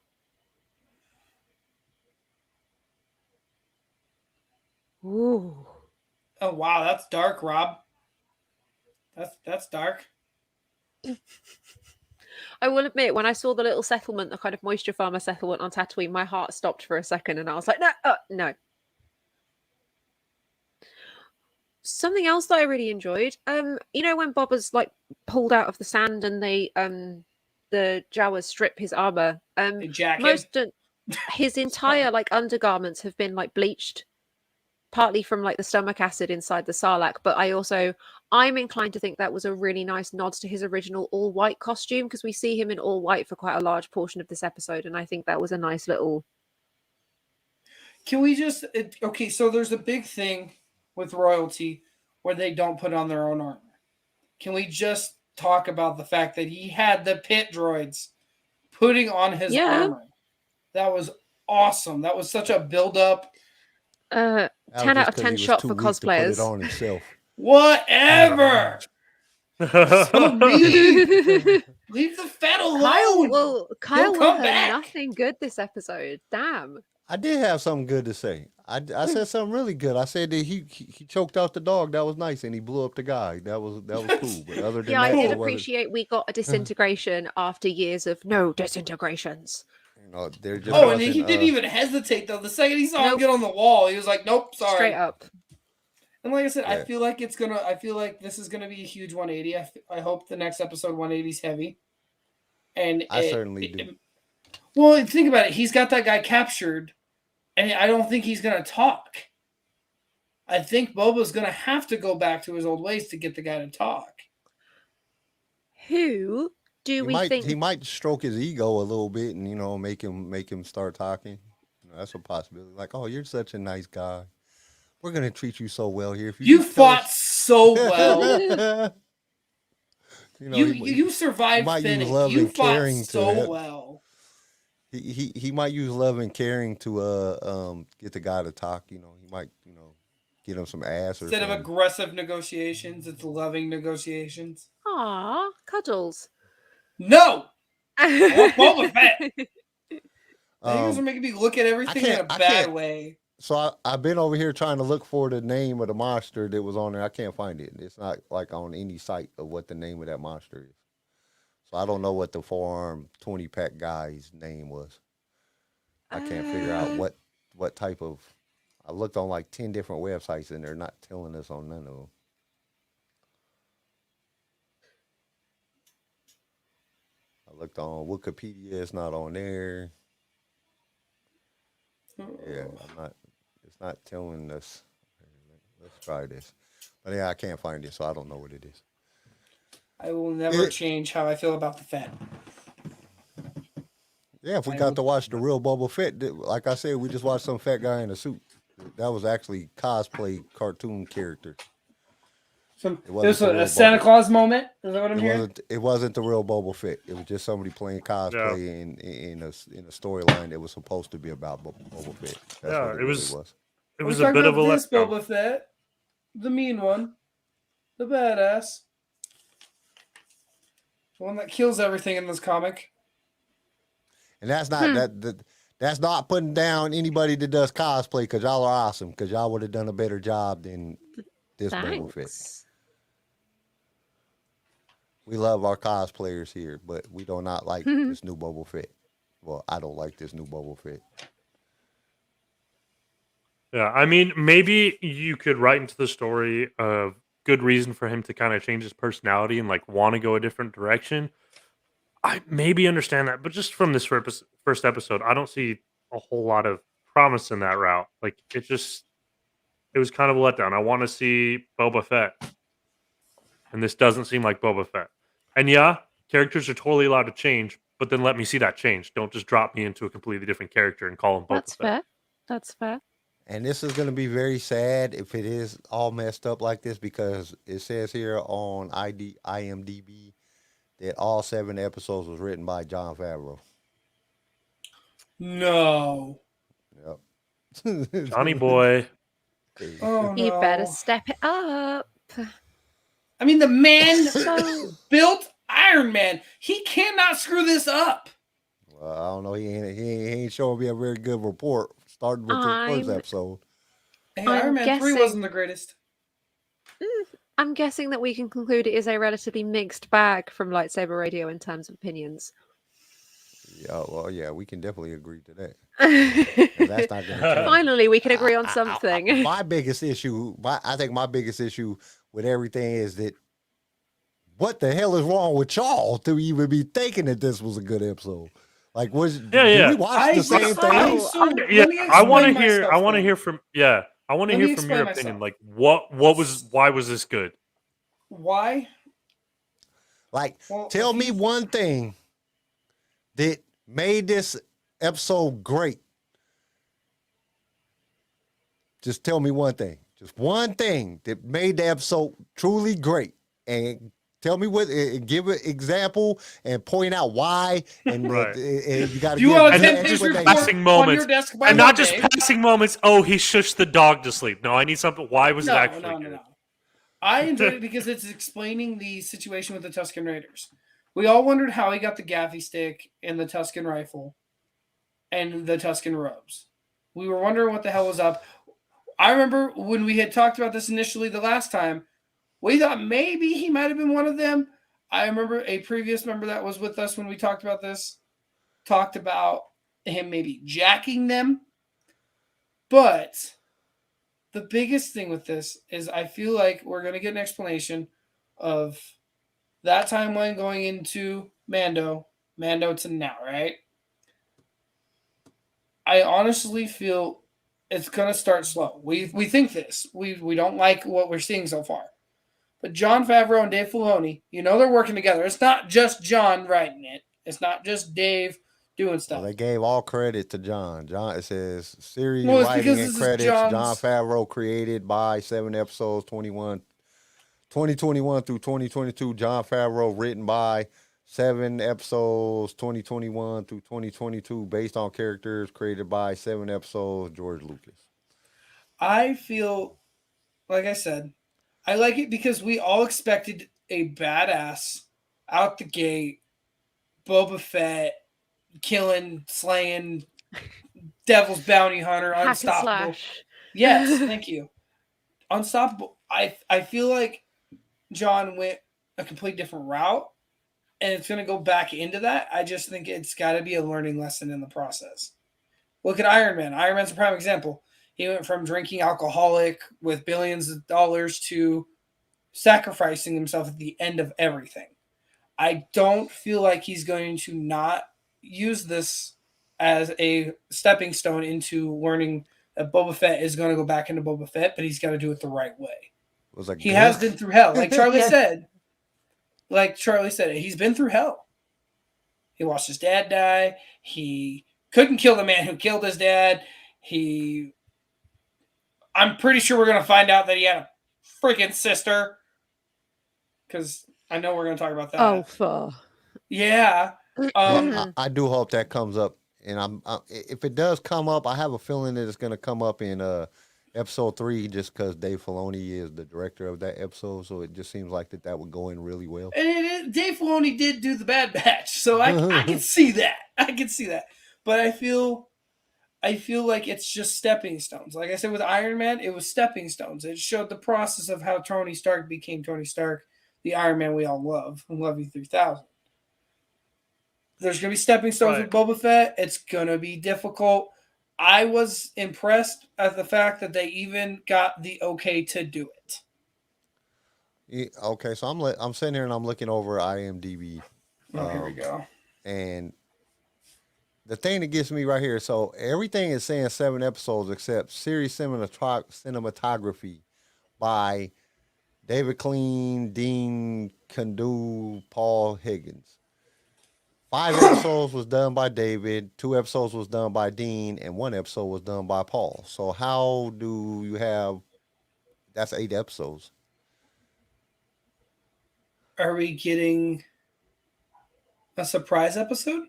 Ooh. Oh wow, that's dark, Rob. That's dark. I will admit, when I saw the little settlement, the kind of moisture farmer settlement on Tatooine, my heart stopped for a second, and I was like, no, no. Something else that I really enjoyed, you know, when Boba's like pulled out of the sand and they, the Jawas strip his armor, The jacket. his entire like undergarments have been like bleached, partly from like the stomach acid inside the Sarlacc, but I'm inclined to think that was a really nice nod to his original all white costume, because we see him in all white for quite a large portion of this episode, and I think that was a nice little. Can we just okay? So there's a big thing with royalty where they don't put on their own armor. Can we just talk about the fact that he had the pit droids putting on his armor? That was awesome. That was such a build up. 10 out of 10 shot for cosplayers. Put it on himself. Whatever. So mean. Leave the Fett alone. Kyle will come have back. nothing good this episode. Damn. I did have something good to say. I said something really good. I said that he choked out the dog. That was nice, and he blew up the guy. That was cool. But other than Yeah, I that, did it wasn't- appreciate we got a disintegration after years of no disintegrations. You know, there just Oh, and he wasn't, didn't even hesitate though. The second he saw him Nope. get on the wall, he was like, "Nope, sorry." Straight up. And like I said, I Yeah. feel like this is gonna be a huge 180. I hope the next episode 180 is heavy. And I certainly do. Well, think about it. He's got that guy captured, and I don't think he's gonna talk. I think Boba's gonna have to go back to his old ways to get the guy to talk. Who do we think? He might stroke his ego a little bit and make him start talking. That's a possibility. Like, oh, you're such a nice guy. We're gonna treat you so well here. If You just tell fought us- so well. he you survived might use Finnick. love You and fought caring to so help. well. He might use love and caring to get the guy to talk. He might get him some ass or Instead of something. aggressive negotiations, it's loving negotiations. Aw, cuddles. No, I want Boba Fett. You guys are Um, making me look at everything in a I bad can't- way. So I've been over here trying to look for the name of the monster that was on there. I can't find it. It's not like on any site of what the name of that monster is. So I don't know what the forearm 20-pack guy's name was. I can't figure out what type of. I looked on like 10 different websites and they're not telling us on none of them. I looked on Wikipedia. It's not on there. Yeah, it's not telling us. Let's try this. But yeah, I can't find it, so I don't know what it is. I will never change how I feel about the Fett. Yeah, if we got to watch the real Boba Fett, like I said, we just watched some fat guy in a suit. That was actually cosplay cartoon character. It wasn't was the real a Santa Boba. Claus moment. Is that what I'm hearing? It wasn't the real Boba Fett. It was just somebody playing cosplay in a storyline that was supposed to be about Boba Fett. That's Yeah, what it really was- was. It was We're a bit talking of a about this letdown. Boba Fett, the mean one, the badass, the one that kills everything in this comic. And that's not that's not putting down anybody that does cosplay because y'all are awesome because y'all would have done a better job than this Boba Fett. Thanks. We love our cosplayers here, but we do not like this new Boba Fett. Well, I don't like this new Boba Fett. Yeah, I mean, maybe you could write into the story a good reason for him to kind of change his personality and like want to go a different direction. I maybe understand that, but just from this first episode, I don't see a whole lot of promise in that route. Like it was kind of a letdown. I want to see Boba Fett, and this doesn't seem like Boba Fett. And yeah, characters are totally allowed to change, but then let me see that change. Don't just drop me into a completely different character and call him Boba That's Fett. fair. That's fair. And this is going to be very sad if it is all messed up like this because it says here on IMDb that all 7 episodes was written by Jon Favreau. No. Yep. Johnny boy. Oh, You no. better step it up. I mean, the man So, built Iron Man. He cannot screw this up. Well, I don't know. He ain't showing me a very good report starting with the first I'm- episode. Hey, I'm Iron Man 3 guessing- wasn't the greatest. I'm guessing that we can conclude it is a relatively mixed bag from Lightsaber Radio in terms of opinions. Yeah, well, yeah, we can definitely agree to that. 'Cause that's not going to change. Finally, we can agree on I- something. my biggest issue, I think my biggest issue with everything is that what the hell is wrong with y'all to even be thinking that this was a good episode? Like, did yeah. we watch the same thing? Yeah, I want to explain hear. myself, I want to though. hear from. Yeah, I want to Let me hear from your explain opinion. myself. Like, why was this good? Why? Like, Well, tell if me you- one thing that made this episode great. Just tell me one thing. Just one thing that made the episode truly great. And tell me what, give an example and point out why. And, Right. and you got to You want a And 10-page explanation. report Passing on moments. your desk by And not just Monday? passing moments. Oh, he shushed the dog to sleep. No, I need something. Why was it No, actually no, good? no, no. I enjoyed it because it's explaining the situation with the Tusken Raiders. We all wondered how he got the gaffy stick and the Tusken rifle and the Tusken robes. We were wondering what the hell was up. I remember when we had talked about this initially the last time, we thought maybe he might have been one of them. I remember a previous member that was with us when we talked about this talked about him maybe jacking them. But the biggest thing with this is I feel like we're going to get an explanation of that timeline going into Mando to now, right? I honestly feel it's going to start slow. We think this. We don't like what we're seeing so far. But Jon Favreau and Dave Filoni, they're working together. It's not just John writing it. It's not just Dave doing stuff. Well, they gave all credit to John. It says series Well, it's writing because and this is credits. John's- Jon Favreau created by 7 episodes, 2021 through 2022. Jon Favreau written by 7 episodes, 2021 through 2022, based on characters created by 7 episodes, George Lucas. I feel, like I said, I like it because we all expected a badass out the gate, Boba Fett, killing, slaying, devil's bounty hunter, Hack and unstoppable. slash. Yes, thank you. Unstoppable. I feel like John went a complete different route, and it's going to go back into that. I just think it's got to be a learning lesson in the process. Look at Iron Man. Iron Man's a prime example. He went from drinking alcoholic with billions of dollars to sacrificing himself at the end of everything. I don't feel like he's going to not use this as a stepping stone into learning that Boba Fett is going to go back into Boba Fett, but he's got to do it the right way. He has been through hell. Like Charlie said, he's been through hell. He watched his dad die. He couldn't kill the man who killed his dad. I'm pretty sure we're going to find out that he had a freaking sister. Because I know we're going to talk about that. Oh, fuck. Yeah. I do hope that comes up, and if it does come up, I have a feeling that it's going to come up in episode 3, just because Dave Filoni is the director of that episode, so it just seems like that would go in really well. And Dave Filoni did do the Bad Batch, so I can see that. But I feel like it's just stepping stones. Like I said with Iron Man, it was stepping stones. It showed the process of how Tony Stark became Tony Stark, the Iron Man we all love, and love you 3000. There's going to be stepping stones with Boba Fett. It's going to be difficult. I was impressed at the fact that they even got the okay to do it. Yeah, okay, so I'm sitting here and I'm looking over IMDb. Here we go. And the thing that gets me right here, so everything is saying 7 episodes except series cinematography by David Clean, Dean Candu, Paul Higgins. 5 episodes was done by David, 2 episodes was done by Dean, and 1 episode was done by Paul. So how do you have, that's 8 episodes. Are we getting a surprise episode?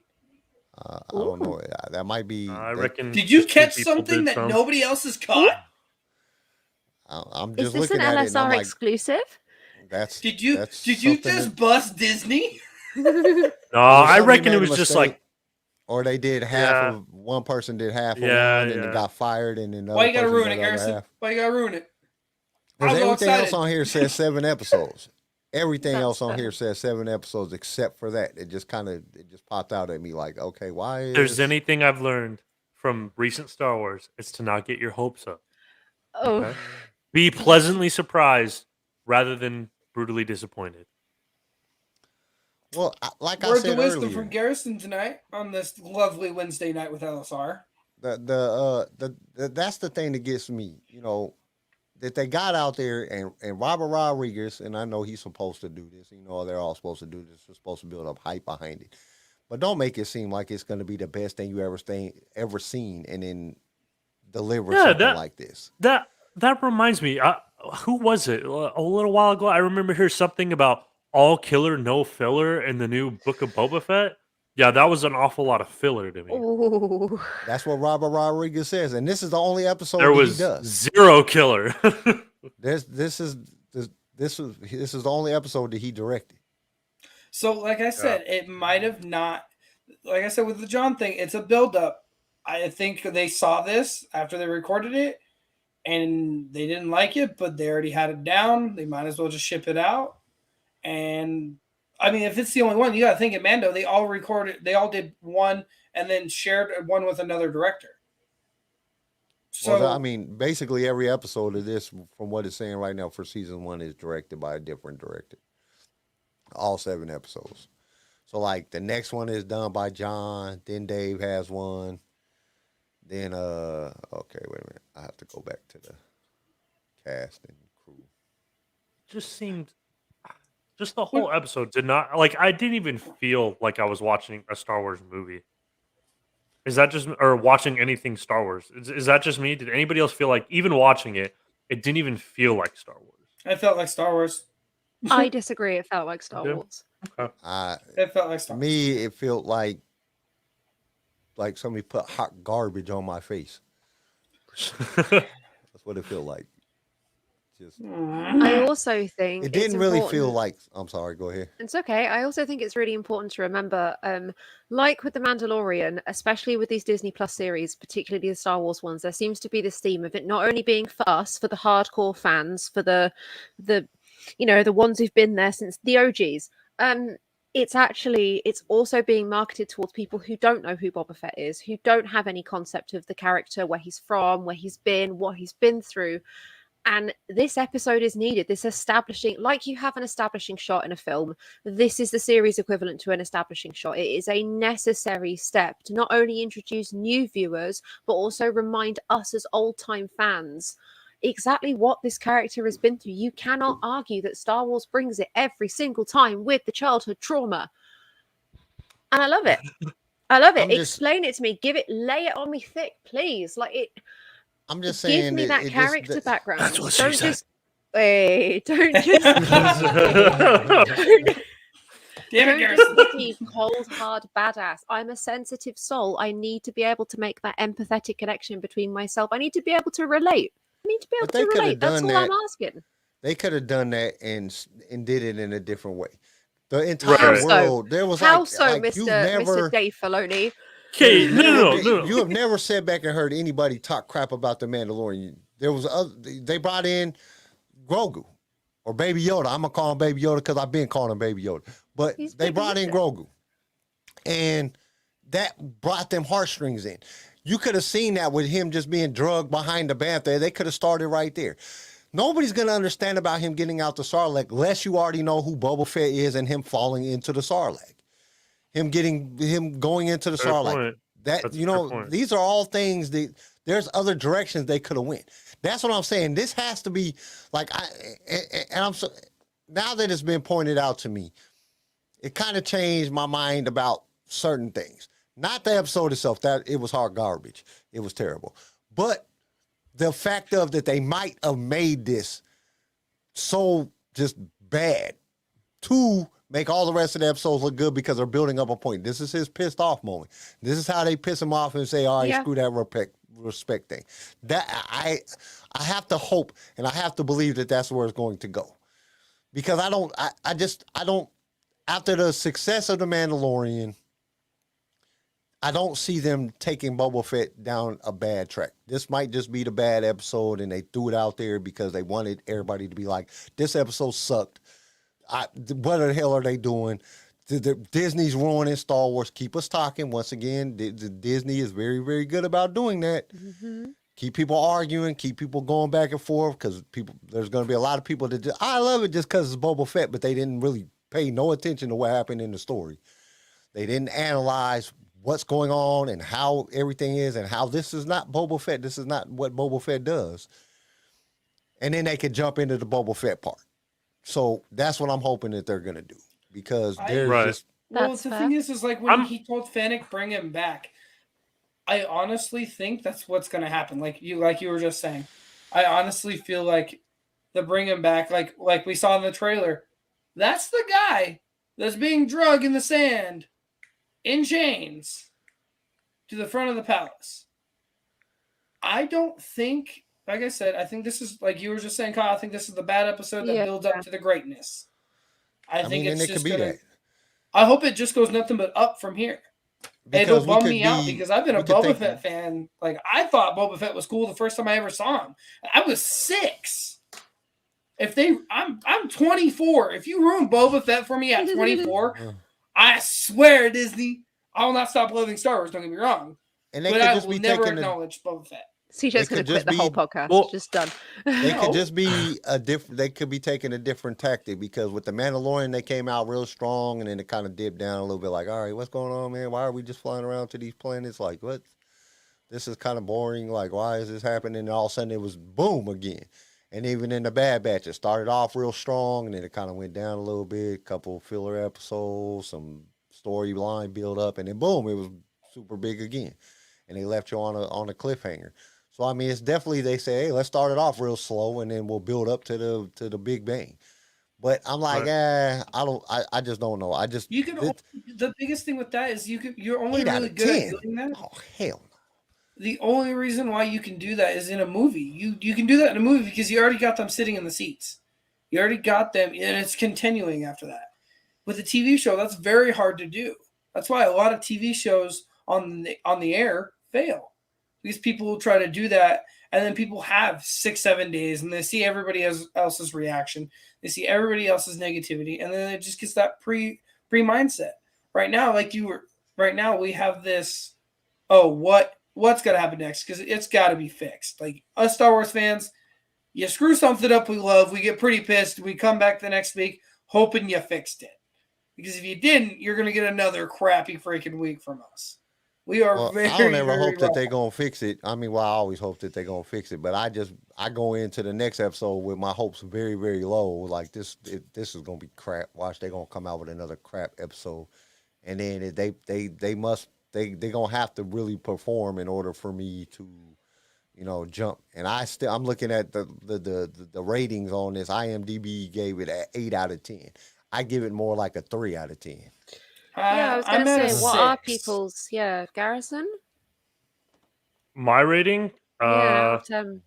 I don't know. That might be. I reckon. Did you just two catch people something did that some. nobody else has caught? I'm Is just this looking an at it and I'm LSR like, exclusive? Did you that's just something bust Disney? No, I somebody reckon made it a was just mistake, like or they did half Yeah. of one person did half of Yeah, one and yeah. it got fired and then the Why other you gotta person ruin did it, the other Garrison? half. Why you gotta ruin it? I Because was all everything else excited. on here says 7 episodes. Everything That's else on fair. here says 7 episodes except for that. It just popped out at me like, okay, why is if there's anything I've learned from recent Star Wars, it's to not get your hopes up. Oh, Okay? Be pleasantly surprised rather than brutally disappointed. Well, like I Word to said wisdom earlier, from Garrison tonight on this lovely Wednesday night with LSR. the that's the thing that gets me, that they got out there and Robert Rodriguez, and I know he's supposed to do this, they're all supposed to do this, they're supposed to build up hype behind it. But don't make it seem like it's going to be the best thing you ever seen and then deliver something like this. That reminds me. Who was it? A little while ago, I remember hearing something about all killer, no filler in the new Book of Boba Fett. Yeah, that was an awful lot of filler to me. ooh. That's what Robert Rodriguez says, and this is the only episode There that he was does. 0 killer. This is this is the only episode that he directed. So, like I said, it might have not. Like I said with the John thing, it's a buildup. I think they saw this after they recorded it, and they didn't like it, but they already had it down. They might as well just ship it out. And I mean, if it's the only one, you got to think at Mando, they all recorded, they all did one, and then shared one with another director. So Well, I mean, basically every episode of this, from what it's saying right now for season 1, is directed by a different director. All 7 episodes. So like the next one is done by John. Then Dave has one. Then okay, wait a minute. I have to go back to the cast and crew. Just seemed, just the whole episode did not like. I didn't even feel like I was watching a Star Wars movie. Is that just or watching anything Star Wars? Is that just me? Did anybody else feel like even watching it, it didn't even feel like Star Wars? it felt like Star Wars. I disagree. It felt like Star Okay. Wars. It felt like Star To Wars. me, it felt like somebody put hot garbage on my face. That's what it felt like. Just I also think it didn't it's really important- feel like. I'm sorry. Go ahead. It's okay. I also think it's really important to remember, like with The Mandalorian, especially with these Disney Plus series, particularly the Star Wars ones, there seems to be this theme of it not only being for us, for the hardcore fans, for the the ones who've been there since the OGs. It's also being marketed towards people who don't know who Boba Fett is, who don't have any concept of the character, where he's from, where he's been, what he's been through. And this episode is needed. This establishing, like you have an establishing shot in a film, this is the series equivalent to an establishing shot. It is a necessary step to not only introduce new viewers, but also remind us as old-time fans exactly what this character has been through. You cannot argue that Star Wars brings it every single time with the childhood trauma. And I love it. I love it. I'm just- Explain it to me. Lay it on me thick, please. Like it. I'm just Give saying me that it character just, background. That's what she Don't said. just wait. Don't just Damn don't it, Garrison. just give me cold, hard, badass. I'm a sensitive soul. I need to be able to make that empathetic connection between myself. I need to be able to relate. I need to be able But they to coulda relate. That's done all I'm that. asking. They could have done that and did it in a different way. The entire Right. world, there was How like, so, like Mr. you've never, Mr. Dave Filoni? Okay, you've no, never no, been- no, no. You have never sat back and heard anybody talk crap about the Mandalorian. There was they brought in Grogu or Baby Yoda. I'm gonna call him Baby Yoda because I've been calling him Baby Yoda. But He's they Baby brought in Yoda. Grogu, and that brought them heartstrings in. You could have seen that with him just being drugged behind the bantha. They could have started right there. Nobody's gonna understand about him getting out the Sarlacc unless you already know who Boba Fett is and him falling into the Sarlacc. Him going into the Fair Sarlacc. point. That That's a you fair know, point. these are all things that there's other directions they could have went. That's what I'm saying. This has to be like and I'm so now that it's been pointed out to me, it kind of changed my mind about certain things. Not the episode itself, that it was hard garbage. It was terrible. But the fact of that they might have made this so just bad to make all the rest of the episodes look good because they're building up a point. This is his pissed off moment. This is how they piss him off and say, all right, Yeah. screw that respect thing. That I have to hope and I have to believe that that's where it's going to go. Because I don't, after the success of The Mandalorian, I don't see them taking Boba Fett down a bad track. This might just be the bad episode and they threw it out there because they wanted everybody to be like, this episode sucked. What the hell are they doing? Disney's ruining Star Wars. Keep us talking. Once again, Disney is very, very good about doing that. Mm-hmm. Keep people arguing. Keep people going back and forth because there's going to be a lot of people that I love it just because it's Boba Fett, but they didn't really pay no attention to what happened in the story. They didn't analyze what's going on and how everything is and how this is not Boba Fett. This is not what Boba Fett does. And then they could jump into the Boba Fett part. So that's what I'm hoping that they're going to do because there's Right. just Well, That's the fair. thing is like when I'm- he told Fennec bring him back, I honestly think that's what's going to happen. Like you were just saying, I honestly feel like the bring him back, like we saw in the trailer, that's the guy that's being drugged in the sand, in chains, to the front of the palace. I don't think like I said, I think this is like you were just saying, Kyle. I think this is the bad episode that Yeah. builds up to the greatness. I think mean, and it's it could just be gonna. that I hope it just goes nothing but up from here. because It'll bum me out because I've been a we could Boba think- Fett fan. Like I thought Boba Fett was cool the first time I ever saw him. I was 6. I'm 24. If you ruin Boba Fett for me at 24, I swear, Disney, I will not stop loving Star Wars. Don't get me wrong, and they but could I just will be never taking acknowledge Boba Fett. CJ's They going to could quit just the whole be- podcast. Well, Just done. They No. could just be a different. They could be taking a different tactic because with the Mandalorian, they came out real strong, and then it kind of dipped down a little bit. Like, all right, what's going on, man? Why are we just flying around to these planets? Like, what? This is kind of boring. Like, why is this happening? And all of a sudden, it was boom again. And even in the Bad Batch, it started off real strong, and then it kind of went down a little bit. Couple filler episodes, some storyline build up, and then boom, it was super big again. And they left you on a cliffhanger. So I mean, it's definitely they say, hey, let's start it off real slow, and then we'll build up to the big bang. But I'm like, I just don't know. You can. The biggest thing with that is you're only 8 out really of good 10. at doing that. Oh hell no. The only reason why you can do that is in a movie. You can do that in a movie because you already got them sitting in the seats. You already got them, and it's continuing after that. With a TV show, that's very hard to do. That's why a lot of TV shows on the air fail. Because people will try to do that, and then people have 6-7 days, and they see everybody else's reaction. They see everybody else's negativity, and then it just gets that pre mindset. Right now, we have this. Oh, what's got to happen next? Because it's got to be fixed. Like us Star Wars fans, you screw something up we love, we get pretty pissed. We come back the next week hoping you fixed it. Because if you didn't, you're going to get another crappy freaking week from us. We are Well, very, I don't ever very hope that wrong. they're gonna fix it. I mean, well, I always hope that they're gonna fix it, but I go into the next episode with my hopes very, very low. Like this is gonna be crap. Watch, they're gonna come out with another crap episode, and then they gonna have to really perform in order for me to, jump. And I'm looking at the ratings on this. IMDb gave it an 8 out of 10. I give it more like a 3 out of 10. Yeah, I was going I'm to at a say, what are 6. people's, Garrison? My rating, Yeah, out of 10.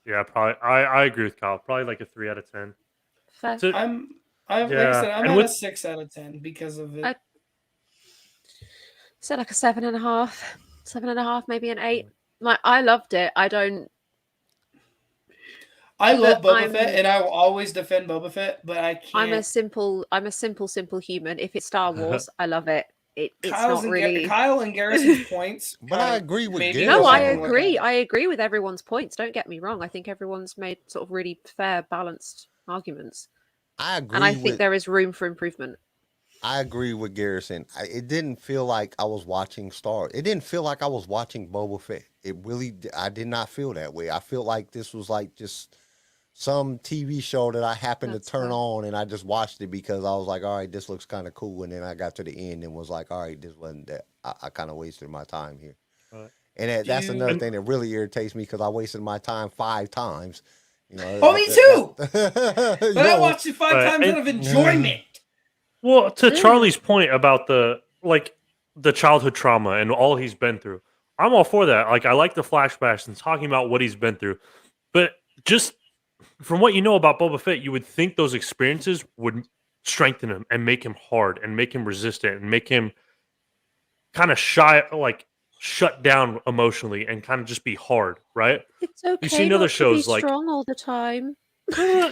yeah, probably. I agree with Kyle. Probably like a 3 out of 10. Fair. So, Like I Yeah, said, I'm and at with- a 6 out of 10 because of it. I- So like a 7.5. 7.5, maybe an 8. Like, I loved it. I don't. I love but Boba I'm- Fett, and I will always defend Boba Fett, but I can't. I'm a simple human. If it's Star Wars, I love it. It's Kyle's not really. Kyle and Garrison's points. But I agree with made me Garrison. No, I Garrison. agree. I agree with everyone's points. Don't get me wrong. I think everyone's made sort of really fair, balanced arguments, I agree and I with think there is room for improvement. I agree with Garrison. It didn't feel like I was watching Star. It didn't feel like I was watching Boba Fett. I did not feel that way. I feel like this was like just some TV show that I happened That's to turn fair. on and I just watched it because I was like, all right, this looks kind of cool. And then I got to the end and was like, all right, this wasn't that. I kind of wasted my time here. Right. And that's Do- another thing that really irritates me because I wasted my time 5 times. Oh, me too! But But I watched it 5 Right, times and- out of enjoyment. well, to Mm. Charlie's point about the childhood trauma and all he's been through, I'm all for that. Like, I like the flashbacks and talking about what he's been through, but just from what you know about Boba Fett, you would think those experiences would strengthen him and make him hard and make him resistant and make him kind of shut down emotionally and kind of just be hard, right? It's okay. seen not other to shows be like- strong all the time. But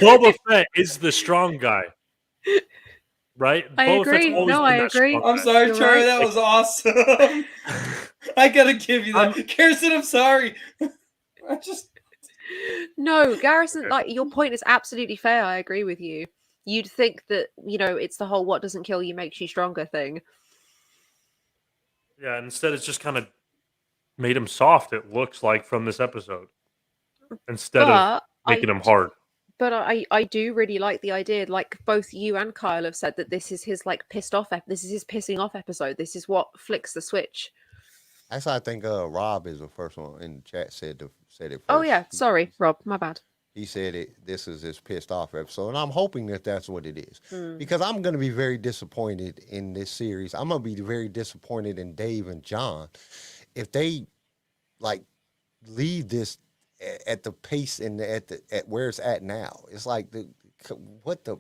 Boba Fett is the strong guy, right? I Boba Fett's agree. always No, been I that agree. strong I'm guy. sorry, You're Charlie. right. That was awesome. I gotta give you that. Garrison, I'm sorry. I just No, Garrison, Okay. like your point is absolutely fair. I agree with you. You'd think that, it's the whole what doesn't kill you makes you stronger thing. Yeah, instead it's just kind of made him soft, it looks like, from this episode. Instead of But making him hard. But I do really like the idea, like both you and Kyle have said, that this is his pissed off. This is his pissing off episode. This is what flicks the switch. Actually, I think Rob is the first one in the chat said it first. Oh yeah, sorry, Rob, my bad. He said this is his pissed off episode, and I'm hoping that that's what it is. Mm. Because I'm going to be very disappointed in this series. I'm going to be very disappointed in Dave and John if they like leave this at the pace and at where it's at now. It's like what the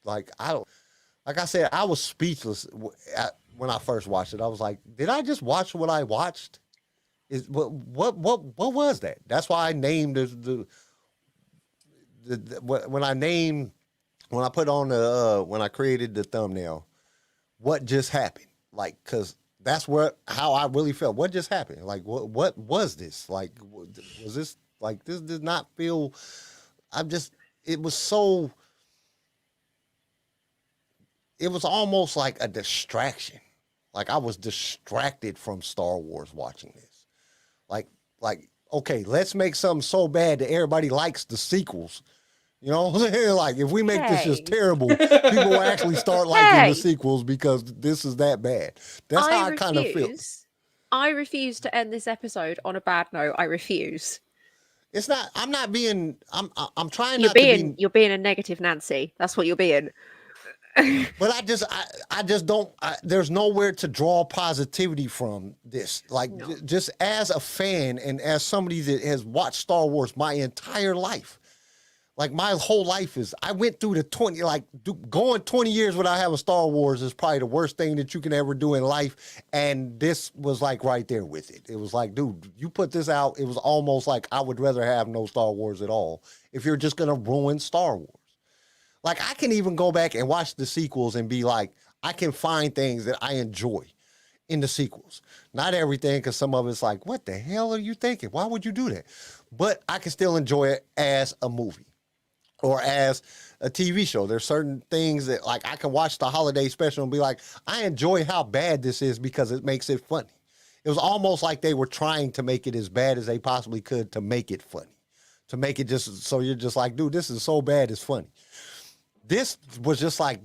like I don't like I said I was speechless when I first watched it. I was like, did I just watch what I watched? Is what was that? That's why I named when I put on the when I created the thumbnail. What just happened? Like, cause that's how I really felt. What just happened? Like, what was this? Like, was this like this did not feel? I'm just. It was so. It was almost like a distraction. Like I was distracted from Star Wars watching this. Like, okay, let's make something so bad that everybody likes the sequels. You know what I'm saying? Like, if we make this just Hey. terrible, people will actually start liking Hey. the sequels because this is that bad. That's how I kind of feel. I refuse to end this episode on a bad note. I refuse. It's not. I'm not being. I'm trying not to be. You're being a negative Nancy. That's what you're being. But I just don't. There's nowhere to draw positivity from this. Like, No. just as a fan and as somebody that has watched Star Wars my entire life. Like my whole life is, I went through the going 20 years without having Star Wars is probably the worst thing that you can ever do in life. And this was like right there with it. It was like, dude, you put this out. It was almost like I would rather have no Star Wars at all if you're just going to ruin Star Wars. Like I can even go back and watch the sequels and be like, I can find things that I enjoy in the sequels. Not everything, because some of it's like, what the hell are you thinking? Why would you do that? But I can still enjoy it as a movie. Or as a TV show. There's certain things that like I can watch the holiday special and be like, I enjoy how bad this is because it makes it funny. It was almost like they were trying to make it as bad as they possibly could to make it funny. To make it just so you're just like, dude, this is so bad it's funny. This was just like,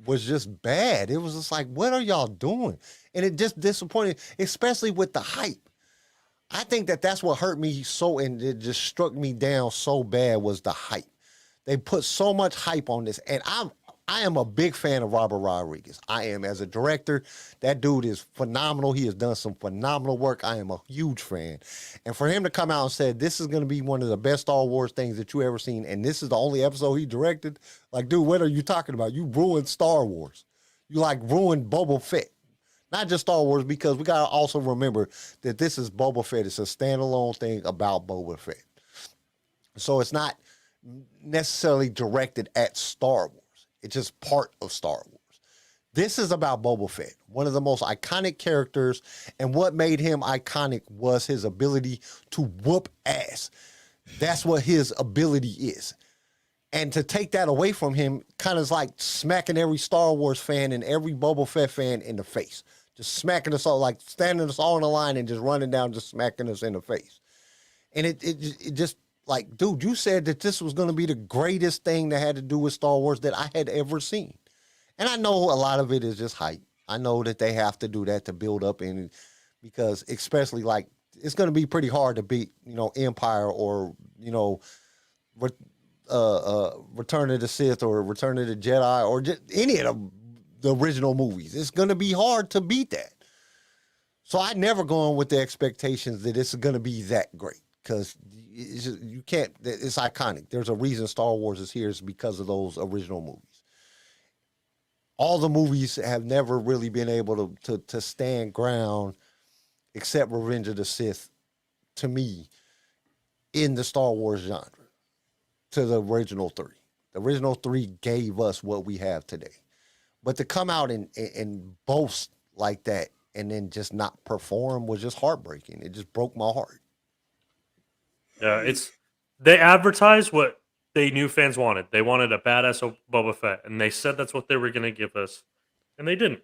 was just bad. It was just like, what are y'all doing? And it just disappointed, especially with the hype. I think that's what hurt me so, and it just struck me down so bad was the hype. They put so much hype on this, and I am a big fan of Robert Rodriguez. I am as a director. That dude is phenomenal. He has done some phenomenal work. I am a huge fan, and for him to come out and say this is going to be one of the best Star Wars things that you ever seen, and this is the only episode he directed, like, dude, what are you talking about? You ruined Star Wars. You like ruined Boba Fett. Not just Star Wars, because we got to also remember that this is Boba Fett. It's a standalone thing about Boba Fett. So it's not necessarily directed at Star Wars. It's just part of Star Wars. This is about Boba Fett, one of the most iconic characters. And what made him iconic was his ability to whoop ass. That's what his ability is. And to take that away from him kind of is like smacking every Star Wars fan and every Boba Fett fan in the face. Just smacking us all, like standing us all on the line and just running down, just smacking us in the face. And it just like, dude, you said that this was going to be the greatest thing that had to do with Star Wars that I had ever seen. And I know a lot of it is just hype. I know that they have to do that to build up, and because especially like it's going to be pretty hard to beat, Empire or, Return of the Sith or Return of the Jedi or just any of the original movies. It's going to be hard to beat that. So I never go on with the expectations that it's going to be that great, because you can't. It's iconic. There's a reason Star Wars is here. Is because of those original movies. All the movies have never really been able to stand ground, except Revenge of the Sith, to me, in the Star Wars genre, to the original three. The original three gave us what we have today. But to come out and boast like that and then just not perform was just heartbreaking. It just broke my heart. Yeah, they advertised what they knew fans wanted. They wanted a badass Boba Fett, and they said that's what they were going to give us, and they didn't.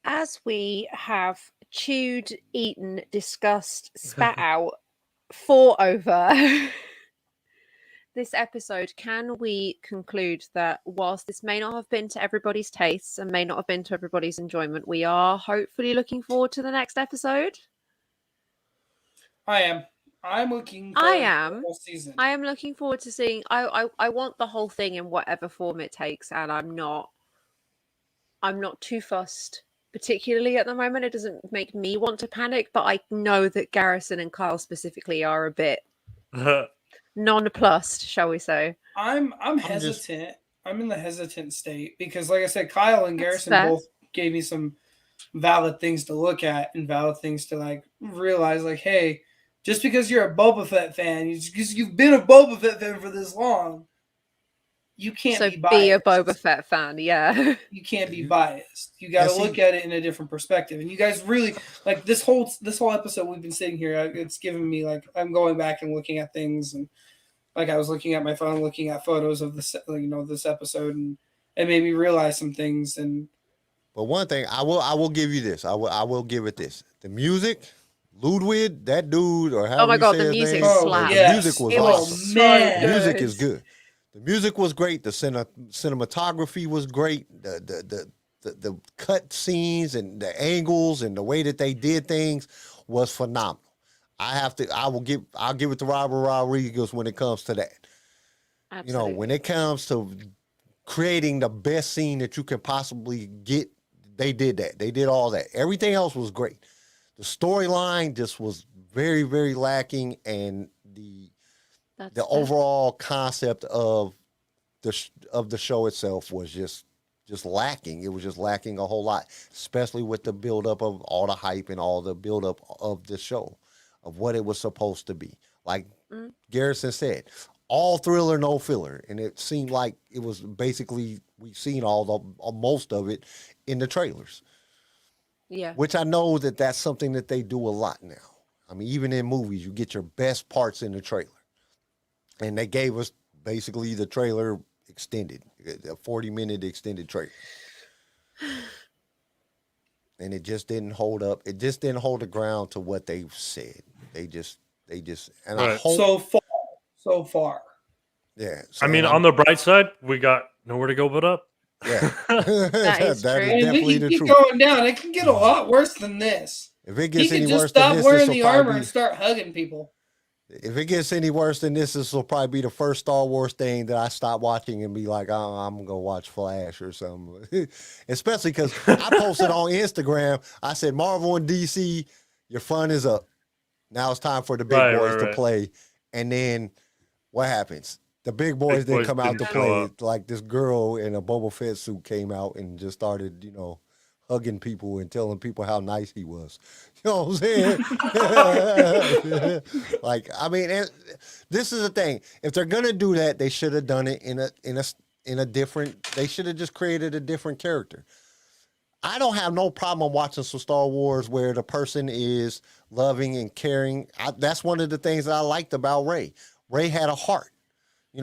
As we have chewed, eaten, discussed, spat out, fought over this episode, can we conclude that whilst this may not have been to everybody's tastes and may not have been to everybody's enjoyment, we are hopefully looking forward to the next episode? I am. I'm looking forward I to am. the whole season. I am looking forward to seeing. I want the whole thing in whatever form it takes, and I'm not I'm not too fussed, particularly at the moment. It doesn't make me want to panic, but I know that Garrison and Kyle specifically are a bit nonplussed, shall we say. I'm just- hesitant. I'm in the hesitant state because, like I said, Kyle and That's Garrison fair. both gave me some valid things to look at and valid things to like realize. Like, hey, just because you're a Boba Fett fan, because you've been a Boba Fett fan for this long, you can't So be biased. be a Boba Fett fan, yeah. You can't be biased. You got to And look see- at it in a different perspective. And you guys really like this whole episode we've been sitting here. It's given me like I'm going back and looking at things, and like I was looking at my phone, looking at photos of this, this episode, and it made me realize some things. And But one thing I will give you this. I will give it this. The music, Ludwig, that dude, or however Oh my you God, say the his music name, slaps. the yes. music was It Oh, awesome. was man. The so music good. is good. The music was great. The cinematography was great. The cut scenes and the angles and the way that they did things was phenomenal. I'll give it to Robert Rodriguez when it comes to that. Absolutely. When it comes to creating the best scene that you can possibly get, they did that. They did all that. Everything else was great. The storyline just was very, very lacking, and That's the fair. overall concept of the show itself was just lacking. It was just lacking a whole lot, especially with the buildup of all the hype and all the buildup of the show, of what it was supposed to be. Like Garrison said, all thriller, no filler, and it seemed like it was basically we've seen most of it in the trailers. Yeah. Which I know that's something that they do a lot now. I mean, even in movies, you get your best parts in the trailer. And they gave us basically the trailer extended, a 40-minute extended trailer. And it just didn't hold up. It just didn't hold the ground to what they said. They just, and I Right. hope. So far. Yeah. I mean, on the bright side, we got nowhere to go but up. Yeah. That is true. And if definitely it the can truth. keep going down, it can get a lot worse than this. If it He gets could any just worse than stop this, wearing this'll the probably armor be- and start hugging people. If it gets any worse than this will probably be the first Star Wars thing that I stop watching and be like, oh, I'm going to watch Flash or something. Especially because I posted on Instagram, I said, Marvel and DC, your fun is up. Now it's time for the big boys to play. And then what happens? The big boys didn't boys come out to didn't show play. up. Like this girl in a Boba Fett suit came out and just started, hugging people and telling people how nice he was. You know what I'm saying? Like, I mean, and this is the thing. If they're gonna do that, they should have done it in a different. They should have just created a different character. I don't have no problem watching some Star Wars where the person is loving and caring. That's one of the things that I liked about Rey. Rey had a heart.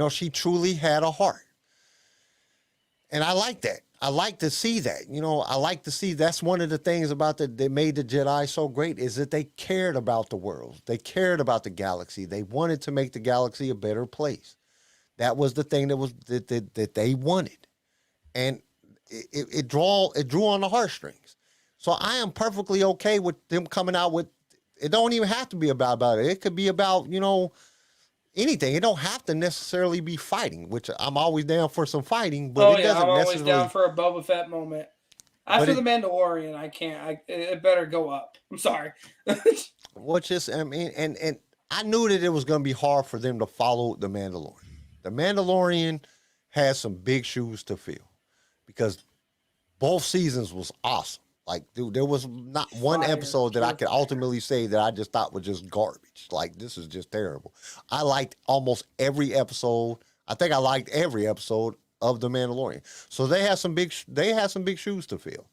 She truly had a heart. And I like that. I like to see that. I like to see that's one of the things about that made the Jedi so great is that they cared about the world. They cared about the galaxy. They wanted to make the galaxy a better place. That was the thing that they wanted. And it drew on the heartstrings. So I am perfectly okay with them coming out with it. Don't even have to be about it. It could be about, anything. It don't have to necessarily be fighting, which I'm always down for some fighting, but it doesn't I'm always necessarily. down for a Boba Fett moment. After the Mandalorian, I can't. It better go up. I'm sorry. I mean, and I knew that it was going to be hard for them to follow the Mandalorian. The Mandalorian has some big shoes to fill because both seasons was awesome. Like, dude, there was not one episode that I could ultimately say that I just thought was just garbage. Like, this is just terrible. I liked almost every episode. I think I liked every episode of The Mandalorian. So they had some big shoes to fill.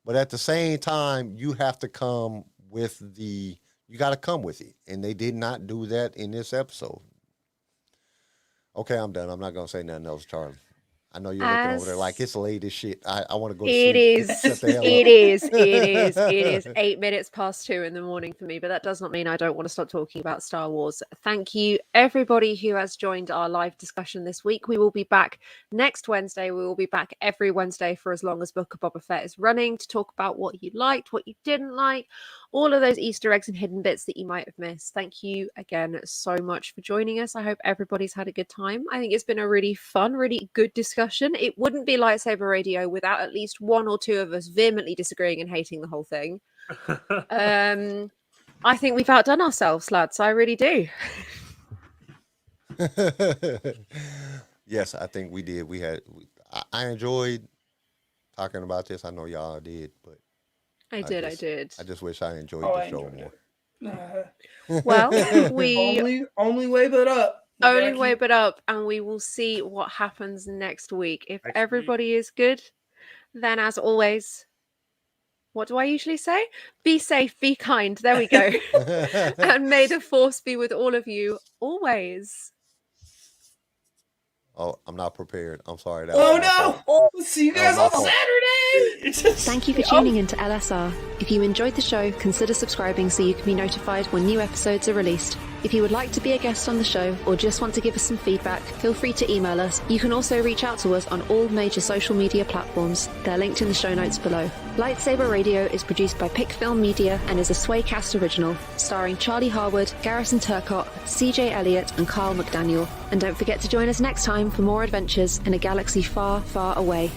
But at the same time, you have to come with you got to come with it. And they did not do that in this episode. Okay, I'm done. I'm not going to say nothing else, Charlie. I know you're looking over there like it's late as shit. I want to go to sleep. It is. Shut the hell It up. is. It is 8 minutes past 2 in the morning for me, but that does not mean I don't want to stop talking about Star Wars. Thank you, everybody who has joined our live discussion this week. We will be back next Wednesday. We will be back every Wednesday for as long as Book of Boba Fett is running to talk about what you liked, what you didn't like, all of those Easter eggs and hidden bits that you might have missed. Thank you again so much for joining us. I hope everybody's had a good time. I think it's been a really fun, really good discussion. It wouldn't be Lightsaber Radio without at least one or two of us vehemently disagreeing and hating the whole thing. I think we've outdone ourselves, lads. I really do. Yes, I think we did. I enjoyed talking about this. I know y'all did, but I did. I just wish I enjoyed Oh, the I show enjoyed more. Well, we only way but up. We only gotta way keep- but up, and we will see what happens next week. If Next week. everybody is good, then as always, what do I usually say? Be safe, be kind. There we go. And may the force be with all of you always. Oh, I'm not prepared. I'm sorry. That Oh was my fault. no! We'll see you guys That on was my fault. Saturday. Thank you for tuning in to LSR. If you enjoyed the show, consider subscribing so you can be notified when new episodes are released. If you would like to be a guest on the show or just want to give us some feedback, feel free to email us. You can also reach out to us on all major social media platforms. They're linked in the show notes below. Lightsaber Radio is produced by Pick Film Media and is a Swaycast original, starring Charlie Harwood, Garrison Turcott, CJ Elliott, and Carl McDaniel. And don't forget to join us next time for more adventures in a galaxy far, far away.